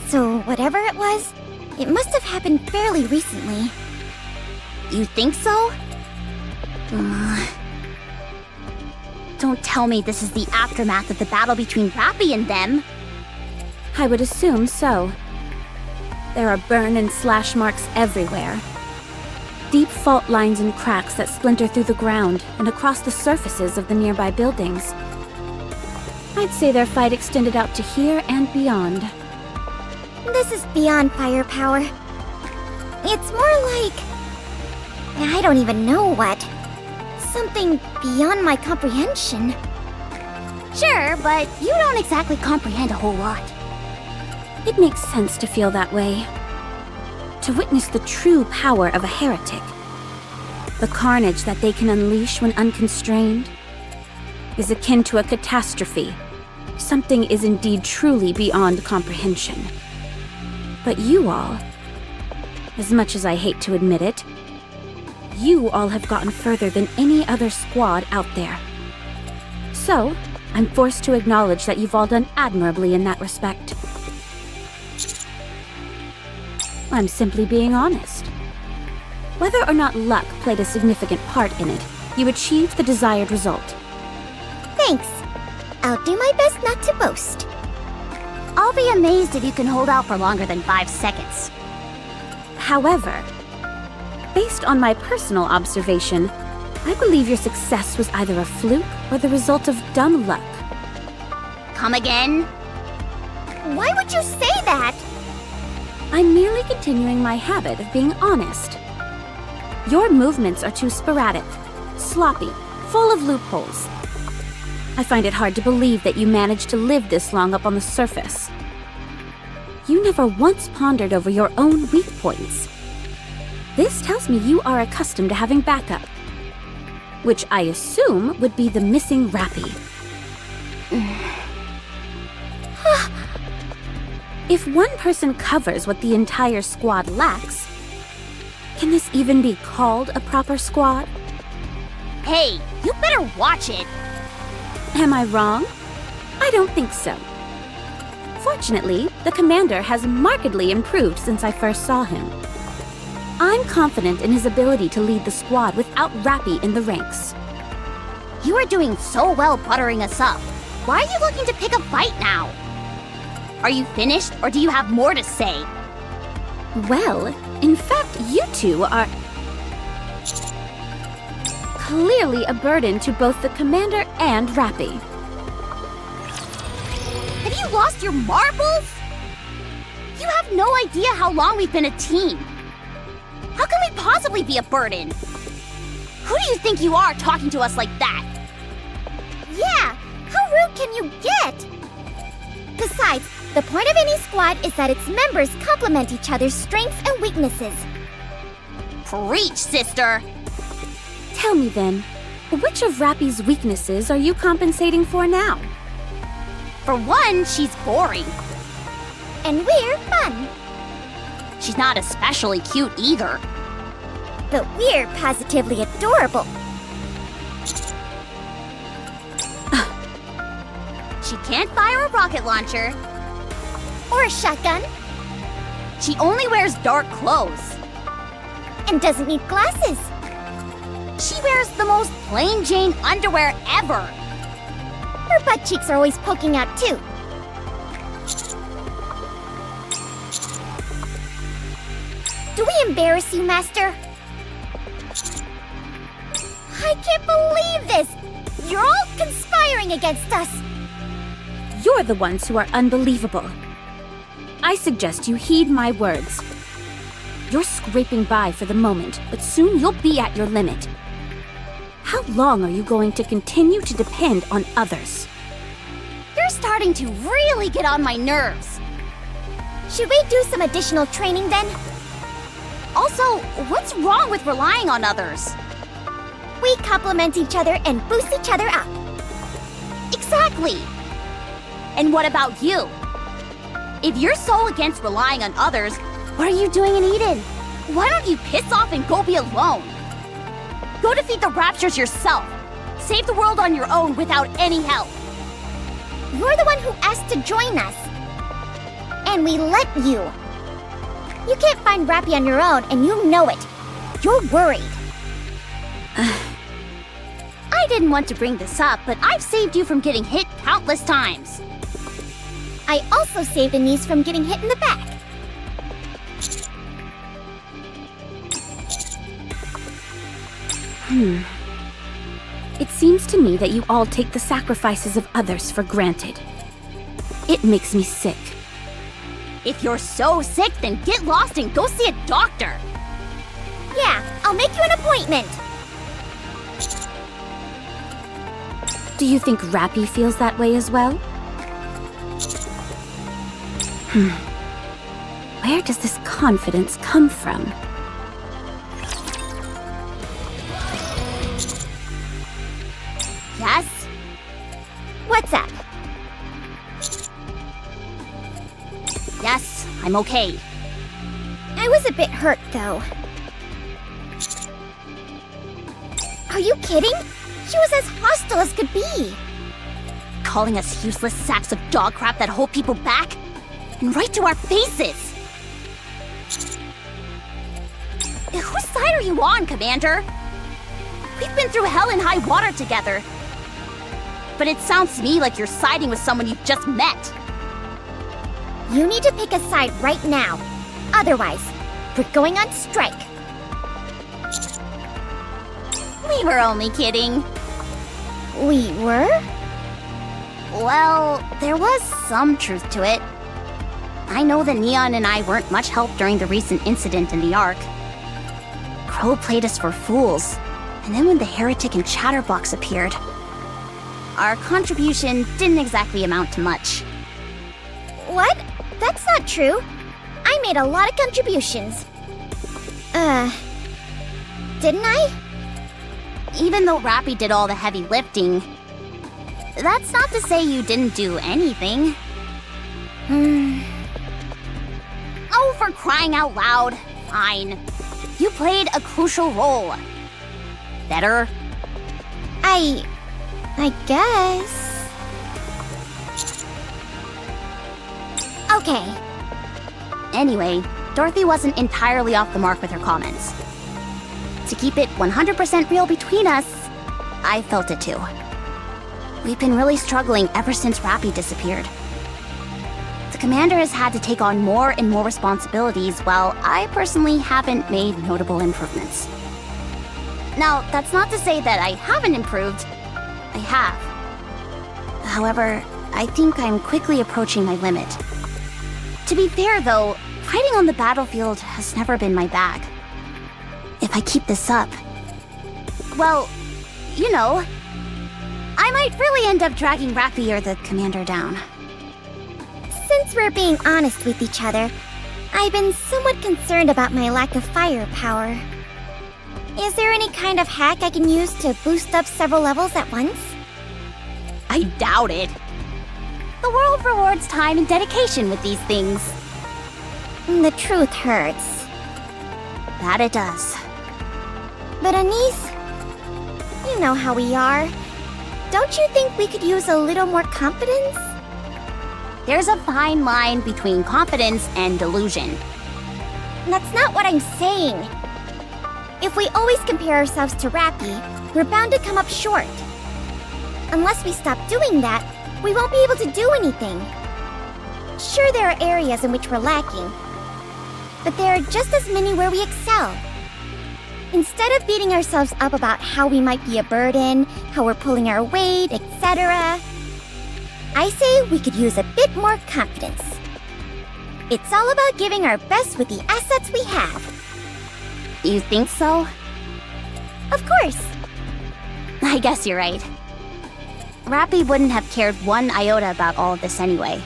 [SPEAKER 2] So whatever it was, it must have happened fairly recently.
[SPEAKER 3] You think so? Don't tell me this is the aftermath of the battle between Rapi and them.
[SPEAKER 5] I would assume so. There are burn and slash marks everywhere. Deep fault lines and cracks that splinter through the ground and across the surfaces of the nearby buildings. I'd say their fight extended out to here and beyond.
[SPEAKER 2] This is beyond firepower. It's more like... I don't even know what. Something beyond my comprehension.
[SPEAKER 3] Sure, but you don't exactly comprehend a whole lot.
[SPEAKER 5] It makes sense to feel that way. To witness the true power of a heretic, the carnage that they can unleash when unconstrained, is akin to a catastrophe. Something is indeed truly beyond comprehension. But you all, as much as I hate to admit it, you all have gotten further than any other squad out there. So, I'm forced to acknowledge that you've all done admirably in that respect. I'm simply being honest. Whether or not luck played a significant part in it, you achieved the desired result.
[SPEAKER 2] Thanks. I'll do my best not to boast.
[SPEAKER 3] I'll be amazed if you can hold out for longer than 5 seconds.
[SPEAKER 5] However, based on my personal observation, I believe your success was either a fluke or the result of dumb luck.
[SPEAKER 3] Come again?
[SPEAKER 2] Why would you say that?
[SPEAKER 5] I'm merely continuing my habit of being honest. Your movements are too sporadic, sloppy, full of loopholes. I find it hard to believe that you managed to live this long up on the surface. You never once pondered over your own weak points. This tells me you are accustomed to having backup, which I assume would be the missing Rapi. If one person covers what the entire squad lacks, can this even be called a proper squad?
[SPEAKER 3] Hey, you better watch it!
[SPEAKER 5] Am I wrong? I don't think so. Fortunately, the commander has markedly improved since I first saw him. I'm confident in his ability to lead the squad without Rapi in the ranks.
[SPEAKER 3] You are doing so well buttering us up. Why are you looking to pick a fight now? Are you finished, or do you have more to say?
[SPEAKER 5] Well, in fact, you two are clearly a burden to both the commander and Rapi.
[SPEAKER 3] Have you lost your marbles? You have no idea how long we've been a team. How can we possibly be a burden? Who do you think you are talking to us like that?
[SPEAKER 2] Yeah, how rude can you get? Besides, the point of any squad is that its members complement each other's strengths and weaknesses.
[SPEAKER 3] Preach, sister!
[SPEAKER 5] Tell me then, which of Rapi's weaknesses are you compensating for now?
[SPEAKER 3] For one, she's boring.
[SPEAKER 2] And we're fun.
[SPEAKER 3] She's not especially cute either.
[SPEAKER 2] But we're positively adorable.
[SPEAKER 3] She can't fire a rocket launcher.
[SPEAKER 2] Or a shotgun.
[SPEAKER 3] She only wears dark clothes.
[SPEAKER 2] And doesn't need glasses.
[SPEAKER 3] She wears the most plain Jane underwear ever.
[SPEAKER 2] Her butt cheeks are always poking out too. Do we embarrass you, Master? I can't believe this! You're all conspiring against us!
[SPEAKER 5] You're the ones who are unbelievable. I suggest you heed my words. You're scraping by for the moment, but soon you'll be at your limit. How long are you going to continue to depend on others?
[SPEAKER 3] You're starting to really get on my nerves.
[SPEAKER 2] Should we do some additional training then?
[SPEAKER 3] Also, what's wrong with relying on others?
[SPEAKER 2] We complement each other and boost each other up.
[SPEAKER 3] Exactly! And what about you? If you're so against relying on others, what are you doing in Eden? Why don't you piss off and go be alone? Go defeat the Raptures yourself. Save the world on your own without any help.
[SPEAKER 2] You're the one who asked to join us. And we let you. You can't find Rapi on your own, and you know it. You're worried.
[SPEAKER 3] I didn't want to bring this up, but I've saved you from getting hit countless times.
[SPEAKER 2] I also saved Anise from getting hit in the back.
[SPEAKER 5] It seems to me that you all take the sacrifices of others for granted. It makes me sick.
[SPEAKER 3] If you're so sick, then get lost and go see a doctor.
[SPEAKER 2] Yeah, I'll make you an appointment.
[SPEAKER 5] Do you think Rapi feels that way as well? Where does this confidence come from?
[SPEAKER 3] Yes?
[SPEAKER 2] What's up?
[SPEAKER 3] Yes, I'm okay.
[SPEAKER 2] I was a bit hurt, though. Are you kidding? She was as hostile as could be.
[SPEAKER 3] Calling us useless sacks of dog crap that hold people back? And right to our faces! Whose side are you on, Commander? We've been through hell and high water together. But it sounds to me like you're siding with someone you've just met.
[SPEAKER 2] You need to pick a side right now. Otherwise, we're going on strike.
[SPEAKER 3] We were only kidding.
[SPEAKER 2] We were?
[SPEAKER 3] Well, there was some truth to it. I know that Neon and I weren't much help during the recent incident in the Ark. Crow played us for fools, and then when the Heretic and Chatterbox appeared, our contribution didn't exactly amount to much.
[SPEAKER 2] What? That's not true. I made a lot of contributions. Didn't I?
[SPEAKER 3] Even though Rapi did all the heavy lifting, that's not to say you didn't do anything. Oh, for crying out loud. Fine. You played a crucial role. Better?
[SPEAKER 2] I guess. Okay.
[SPEAKER 3] Anyway, Dorothy wasn't entirely off the mark with her comments. To keep it 100% real between us, I felt it too. We've been really struggling ever since Rapi disappeared. The commander has had to take on more and more responsibilities, while I personally haven't made notable improvements. Now, that's not to say that I haven't improved. I have. However, I think I'm quickly approaching my limit. To be fair, though, fighting on the battlefield has never been my bag. If I keep this up, well, you know, I might really end up dragging Rapi or the commander down.
[SPEAKER 2] Since we're being honest with each other, I've been somewhat concerned about my lack of firepower. Is there any kind of hack I can use to boost up several levels at once?
[SPEAKER 3] I doubt it. The world rewards time and dedication with these things.
[SPEAKER 2] The truth hurts.
[SPEAKER 3] That it does.
[SPEAKER 2] But Anise, you know how we are. Don't you think we could use a little more confidence?
[SPEAKER 3] There's a fine line between confidence and delusion.
[SPEAKER 2] That's not what I'm saying. If we always compare ourselves to Rapi, we're bound to come up short. Unless we stop doing that, we won't be able to do anything. Sure, there are areas in which we're lacking, but there are just as many where we excel. Instead of beating ourselves up about how we might be a burden, how we're pulling our weight, etc., I say we could use a bit more confidence. It's all about giving our best with the assets we have.
[SPEAKER 3] You think so?
[SPEAKER 2] Of course.
[SPEAKER 3] I guess you're right. Rapi wouldn't have cared one iota about all of this anyway.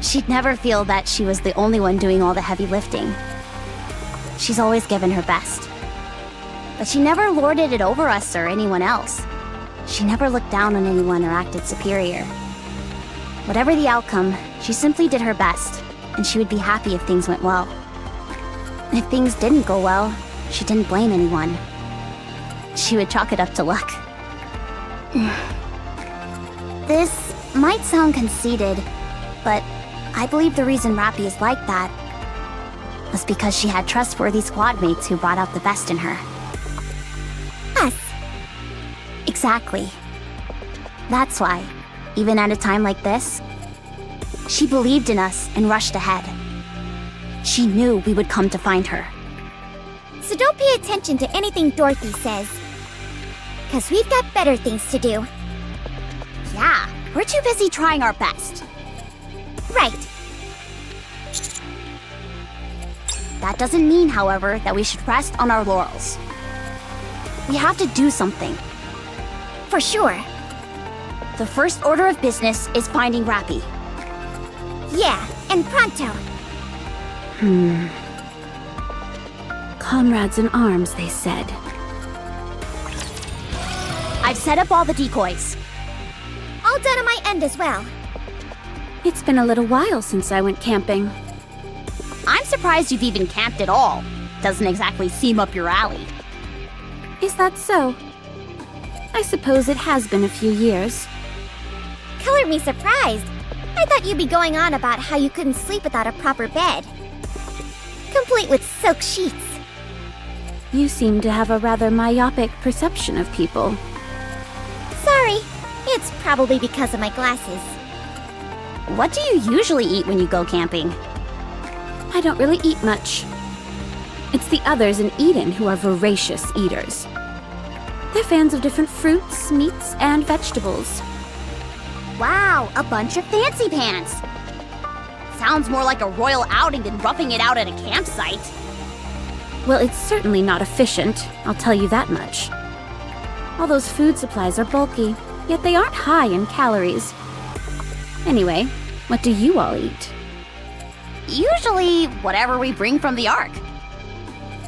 [SPEAKER 3] She'd never feel that she was the only one doing all the heavy lifting. She's always given her best. But she never lorded it over us or anyone else. She never looked down on anyone or acted superior. Whatever the outcome, she simply did her best, and she would be happy if things went well. If things didn't go well, she didn't blame anyone. She would chalk it up to luck. This might sound conceited, but I believe the reason Rapi is like that was because she had trustworthy squad mates who brought out the best in her.
[SPEAKER 2] Us.
[SPEAKER 3] Exactly. That's why, even at a time like this, she believed in us and rushed ahead. She knew we would come to find her.
[SPEAKER 2] So don't pay attention to anything Dorothy says. 'cause we've got better things to do.
[SPEAKER 3] Yeah, we're too busy trying our best.
[SPEAKER 2] Right.
[SPEAKER 3] That doesn't mean, however, that we should rest on our laurels. We have to do something.
[SPEAKER 2] For sure.
[SPEAKER 3] The first order of business is finding Rapi.
[SPEAKER 2] Yeah, and pronto.
[SPEAKER 5] Comrades in arms, they said.
[SPEAKER 3] I've set up all the decoys.
[SPEAKER 2] All done on my end as well.
[SPEAKER 5] It's been a little while since I went camping.
[SPEAKER 3] I'm surprised you've even camped at all. Doesn't exactly seem up your alley.
[SPEAKER 5] Is that so? I suppose it has been a few years.
[SPEAKER 2] Color me surprised. I thought you'd be going on about how you couldn't sleep without a proper bed. Complete with silk sheets.
[SPEAKER 5] You seem to have a rather myopic perception of people.
[SPEAKER 2] Sorry. It's probably because of my glasses.
[SPEAKER 3] What do you usually eat when you go camping?
[SPEAKER 5] I don't really eat much. It's the others in Eden who are voracious eaters. They're fans of different fruits, meats, and vegetables.
[SPEAKER 3] Wow, a bunch of fancy pants. Sounds more like a royal outing than roughing it out at a campsite.
[SPEAKER 5] Well, it's certainly not efficient, I'll tell you that much. All those food supplies are bulky, yet they aren't high in calories. Anyway, what do you all eat?
[SPEAKER 3] Usually, whatever we bring from the Ark.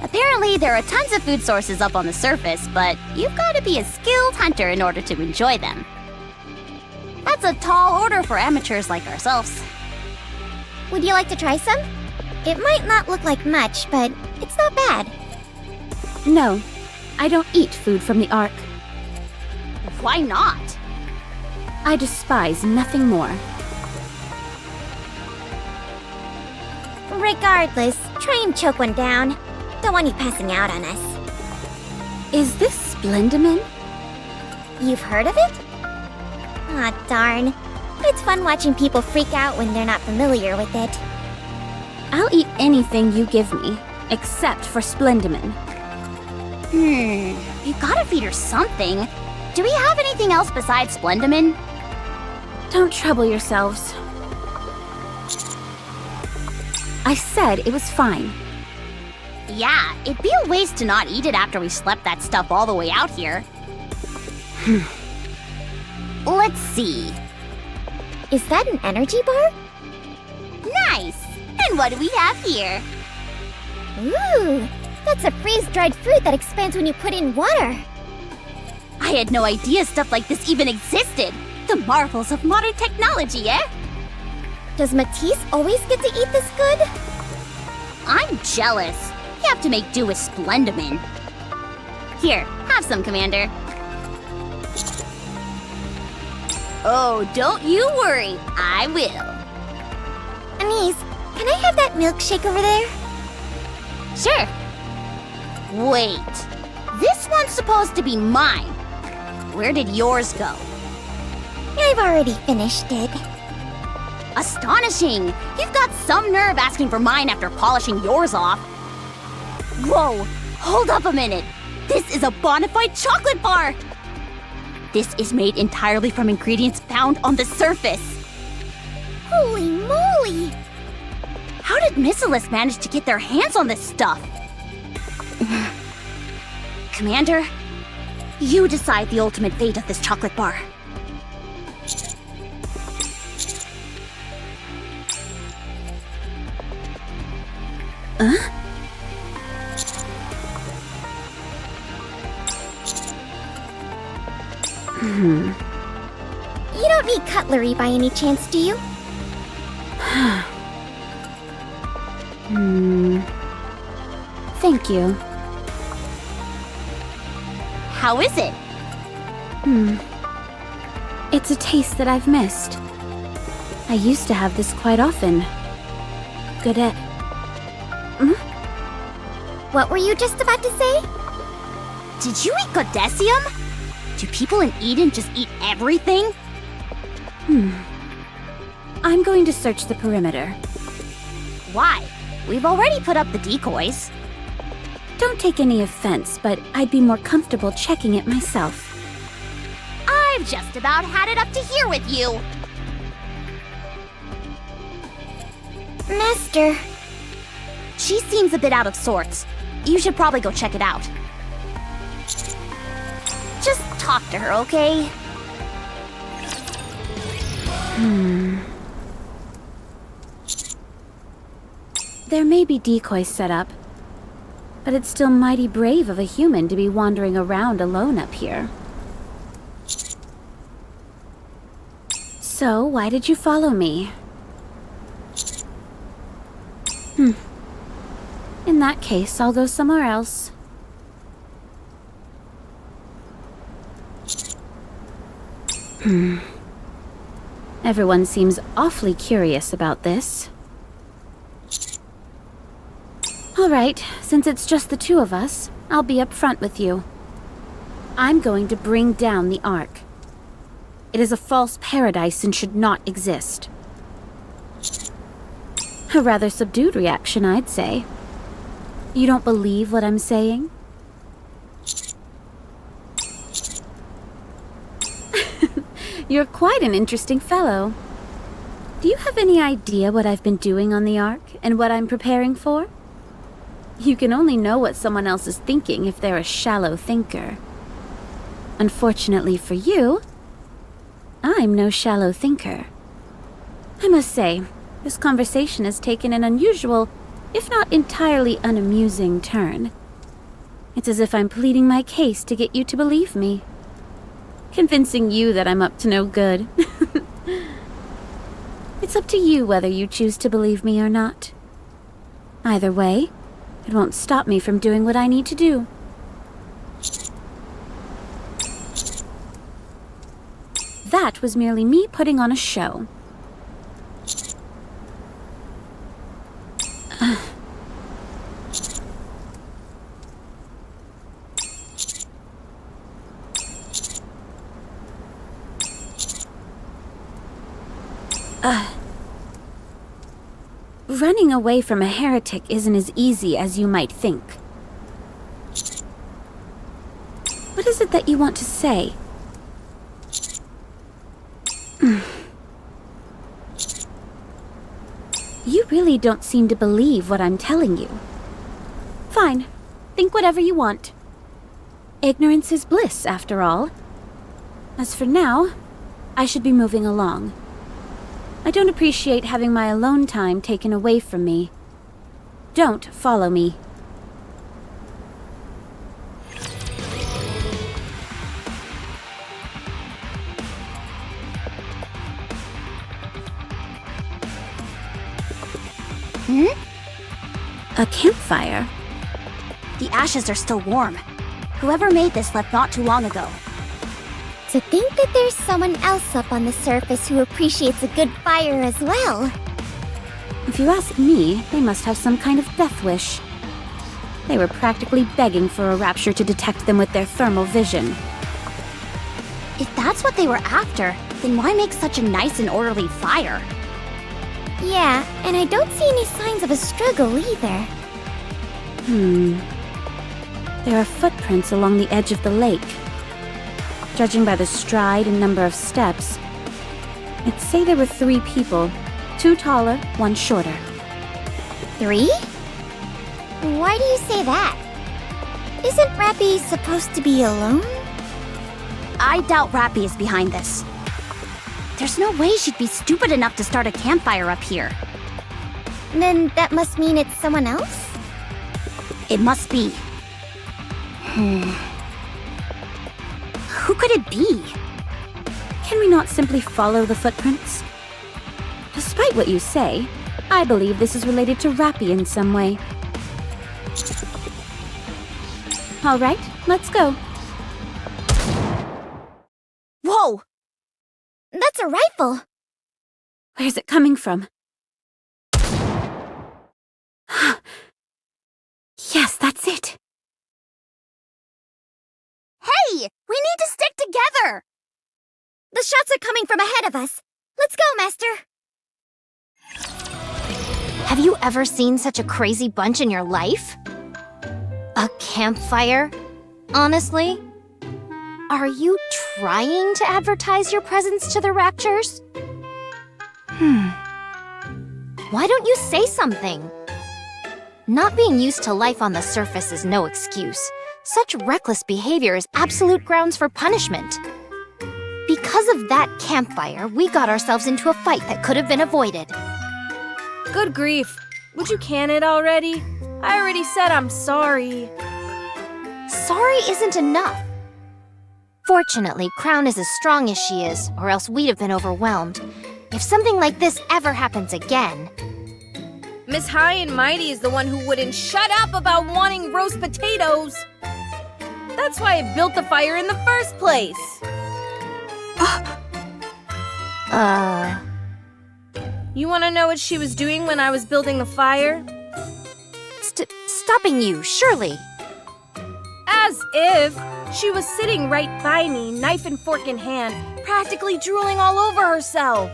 [SPEAKER 3] Apparently, there are tons of food sources up on the surface, but you've got to be a skilled hunter in order to enjoy them. That's a tall order for amateurs like ourselves.
[SPEAKER 2] Would you like to try some? It might not look like much, but it's not bad.
[SPEAKER 5] No, I don't eat food from the Ark.
[SPEAKER 3] Why not?
[SPEAKER 5] I despise nothing more.
[SPEAKER 2] Regardless, try and choke one down. Don't want you passing out on us.
[SPEAKER 5] Is this Splendimin?
[SPEAKER 2] You've heard of it? Aw, darn. It's fun watching people freak out when they're not familiar with it.
[SPEAKER 5] I'll eat anything you give me, except for Splendimin.
[SPEAKER 3] You gotta feed her something. Do we have anything else besides Splendimin?
[SPEAKER 5] Don't trouble yourselves. I said it was fine.
[SPEAKER 3] Yeah, it'd be a waste to not eat it after we slept that stuff all the way out here. Let's see.
[SPEAKER 2] Is that an energy bar?
[SPEAKER 3] Nice! And what do we have here?
[SPEAKER 2] Ooh, that's a freeze-dried fruit that expands when you put in water.
[SPEAKER 3] I had no idea stuff like this even existed. The marvels of modern technology, eh?
[SPEAKER 2] Does Matisse always get to eat this good?
[SPEAKER 3] I'm jealous. You have to make do with Splendimin. Here, have some, Commander. Oh, don't you worry. I will.
[SPEAKER 2] Anise, can I have that milkshake over there?
[SPEAKER 3] Sure. Wait. This one's supposed to be mine. Where did yours go?
[SPEAKER 2] I've already finished it.
[SPEAKER 3] Astonishing! You've got some nerve asking for mine after polishing yours off. Whoa! Hold up a minute! This is a bona fide chocolate bar! This is made entirely from ingredients found on the surface.
[SPEAKER 2] Holy moly!
[SPEAKER 3] How did Missilis manage to get their hands on this stuff? Commander, you decide the ultimate fate of this chocolate bar.
[SPEAKER 2] You don't need cutlery by any chance, do you?
[SPEAKER 5] Thank you.
[SPEAKER 3] How is it?
[SPEAKER 5] It's a taste that I've missed. I used to have this quite often. Godet.
[SPEAKER 2] What were you just about to say?
[SPEAKER 3] Did you eat Godesium? Do people in Eden just eat everything?
[SPEAKER 5] I'm going to search the perimeter.
[SPEAKER 3] Why? We've already put up the decoys.
[SPEAKER 5] Don't take any offense, but I'd be more comfortable checking it myself.
[SPEAKER 3] I've just about had it up to here with you.
[SPEAKER 2] Master,
[SPEAKER 3] She seems a bit out of sorts. You should probably go check it out. Just talk to her, okay?
[SPEAKER 5] There may be decoys set up, but it's still mighty brave of a human to be wandering around alone up here. So, why did you follow me? In that case, I'll go somewhere else. Everyone seems awfully curious about this. All right, since it's just the two of us, I'll be upfront with you. I'm going to bring down the Ark. It is a false paradise and should not exist. A rather subdued reaction, I'd say. You don't believe what I'm saying? You're quite an interesting fellow. Do you have any idea what I've been doing on the Ark and what I'm preparing for? You can only know what someone else is thinking if they're a shallow thinker. Unfortunately for you, I'm no shallow thinker. I must say, this conversation has taken an unusual, if not entirely unamusing turn. It's as if I'm pleading my case to get you to believe me. Convincing you that I'm up to no good. It's up to you whether you choose to believe me or not. Either way, it won't stop me from doing what I need to do. That was merely me putting on a show. Running away from a heretic isn't as easy as you might think. What is it that you want to say? You really don't seem to believe what I'm telling you. Fine. Think whatever you want. Ignorance is bliss, after all. As for now, I should be moving along. I don't appreciate having my alone time taken away from me. Don't follow me. A campfire?
[SPEAKER 3] The ashes are still warm. Whoever made this left not too long ago.
[SPEAKER 2] to think that there's someone else up on the surface who appreciates a good fire as well.
[SPEAKER 5] If you ask me, they must have some kind of death wish. They were practically begging for a rapture to detect them with their thermal vision.
[SPEAKER 3] If that's what they were after, then why make such a nice and orderly fire?
[SPEAKER 2] Yeah, and I don't see any signs of a struggle either.
[SPEAKER 5] There are footprints along the edge of the lake. Judging by the stride and number of steps, I'd say there were 3 people. 2 taller, 1 shorter.
[SPEAKER 2] 3? Why do you say that? Isn't Rapi supposed to be alone?
[SPEAKER 3] I doubt Rapi is behind this. There's no way she'd be stupid enough to start a campfire up here.
[SPEAKER 2] Then that must mean it's someone else?
[SPEAKER 3] It must be. Who could it be?
[SPEAKER 5] Can we not simply follow the footprints? Despite what you say, I believe this is related to Rapi in some way. All right, let's go.
[SPEAKER 3] Whoa!
[SPEAKER 2] That's a rifle!
[SPEAKER 5] Where's it coming from? Yes, that's it.
[SPEAKER 3] Hey! We need to stick together!
[SPEAKER 2] The shots are coming from ahead of us. Let's go, Master!
[SPEAKER 3] Have you ever seen such a crazy bunch in your life?
[SPEAKER 2] A campfire? Honestly? Are you trying to advertise your presence to the Raptures? Why don't you say something? Not being used to life on the surface is no excuse. Such reckless behavior is absolute grounds for punishment. Because of that campfire, we got ourselves into a fight that could have been avoided.
[SPEAKER 8] Good grief. Would you can it already? I already said I'm sorry.
[SPEAKER 2] Sorry isn't enough. Fortunately, Crown is as strong as she is, or else we'd have been overwhelmed. If something like this ever happens again...
[SPEAKER 8] Miss High and Mighty is the one who wouldn't shut up about wanting roast potatoes. That's why I built the fire in the first place. You want to know what she was doing when I was building the fire?
[SPEAKER 2] Stopping you, surely.
[SPEAKER 8] As if. She was sitting right by me, knife and fork in hand, practically drooling all over herself.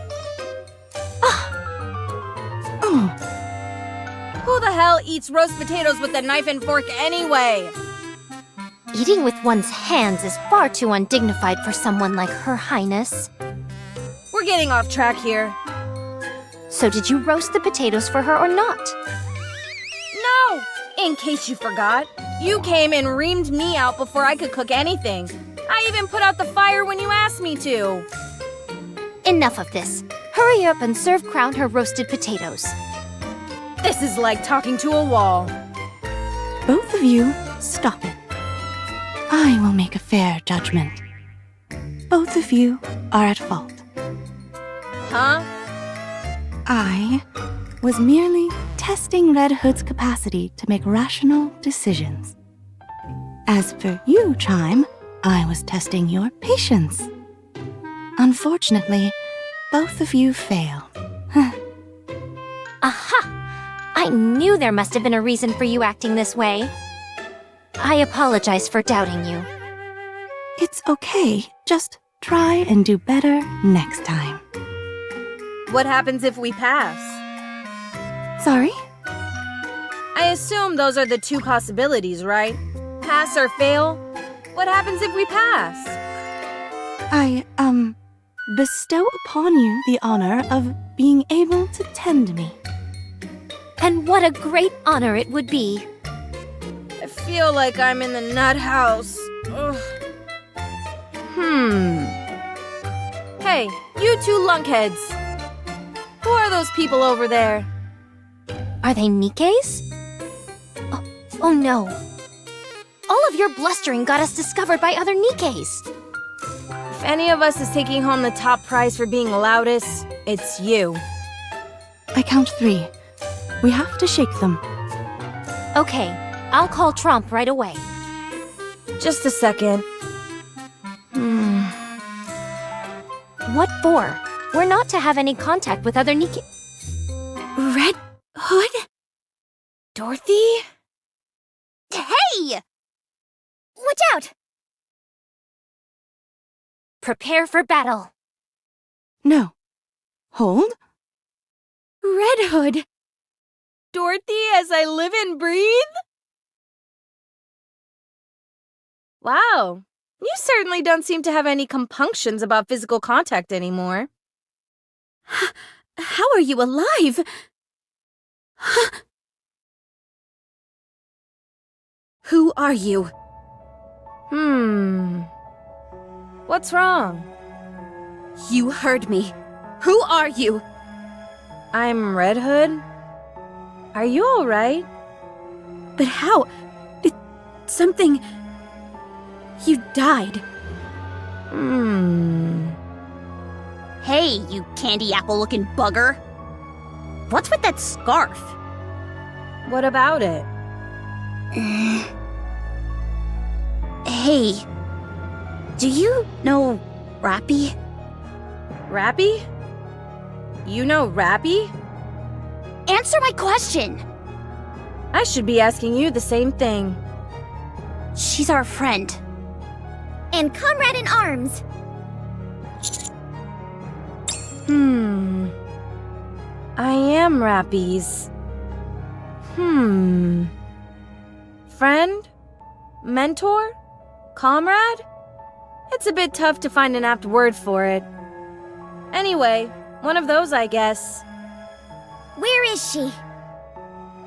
[SPEAKER 8] Who the hell eats roast potatoes with a knife and fork anyway?
[SPEAKER 2] Eating with one's hands is far too undignified for someone like Her Highness.
[SPEAKER 8] We're getting off track here.
[SPEAKER 2] So did you roast the potatoes for her or not?
[SPEAKER 8] No! In case you forgot, you came and reamed me out before I could cook anything. I even put out the fire when you asked me to.
[SPEAKER 2] Enough of this. Hurry up and serve Crown her roasted potatoes.
[SPEAKER 8] This is like talking to a wall.
[SPEAKER 9] Both of you, stop it. I will make a fair judgment. Both of you are at fault.
[SPEAKER 8] Huh?
[SPEAKER 9] I was merely testing Red Hood's capacity to make rational decisions. As for you, Chime, I was testing your patience. Unfortunately, both of you failed.
[SPEAKER 2] Aha! I knew there must have been a reason for you acting this way. I apologize for doubting you.
[SPEAKER 9] It's okay. Just try and do better next time.
[SPEAKER 8] What happens if we pass?
[SPEAKER 9] Sorry?
[SPEAKER 8] I assume those are the two possibilities, right? Pass or fail? What happens if we pass?
[SPEAKER 9] I, bestow upon you the honor of being able to tend me.
[SPEAKER 2] And what a great honor it would be.
[SPEAKER 8] I feel like I'm in the nut house. Ugh. Hey, you two lunkheads. Who are those people over there?
[SPEAKER 2] Are they Nikke's? Oh no. All of your blustering got us discovered by other Nikke's.
[SPEAKER 8] If any of us is taking home the top prize for being loudest, it's you.
[SPEAKER 9] I count 3. We have to shake them.
[SPEAKER 2] Okay, I'll call Trump right away.
[SPEAKER 8] Just a second.
[SPEAKER 2] What for? We're not to have any contact with other Nikke...
[SPEAKER 5] Red Hood?
[SPEAKER 8] Dorothy?
[SPEAKER 2] Hey! Watch out! Prepare for battle.
[SPEAKER 9] No. Hold.
[SPEAKER 5] Red Hood!
[SPEAKER 8] Dorothy as I live and breathe? Wow. You certainly don't seem to have any compunctions about physical contact anymore.
[SPEAKER 5] How are you alive? Who are you?
[SPEAKER 8] What's wrong?
[SPEAKER 5] You heard me. Who are you?
[SPEAKER 8] I'm Red Hood. Are you alright?
[SPEAKER 5] But how? Something... You died.
[SPEAKER 3] Hey, you candy apple-looking bugger. What's with that scarf?
[SPEAKER 8] What about it?
[SPEAKER 3] Hey, do you know Rapi?
[SPEAKER 8] Rapi? You know Rapi?
[SPEAKER 3] Answer my question!
[SPEAKER 8] I should be asking you the same thing.
[SPEAKER 3] She's our friend.
[SPEAKER 2] And comrade in arms.
[SPEAKER 8] I am Rapi's. Friend? Mentor? Comrade? It's a bit tough to find an apt word for it. Anyway, one of those, I guess.
[SPEAKER 2] Where is she?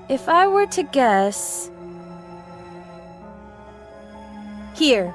[SPEAKER 8] If I were to guess... Here.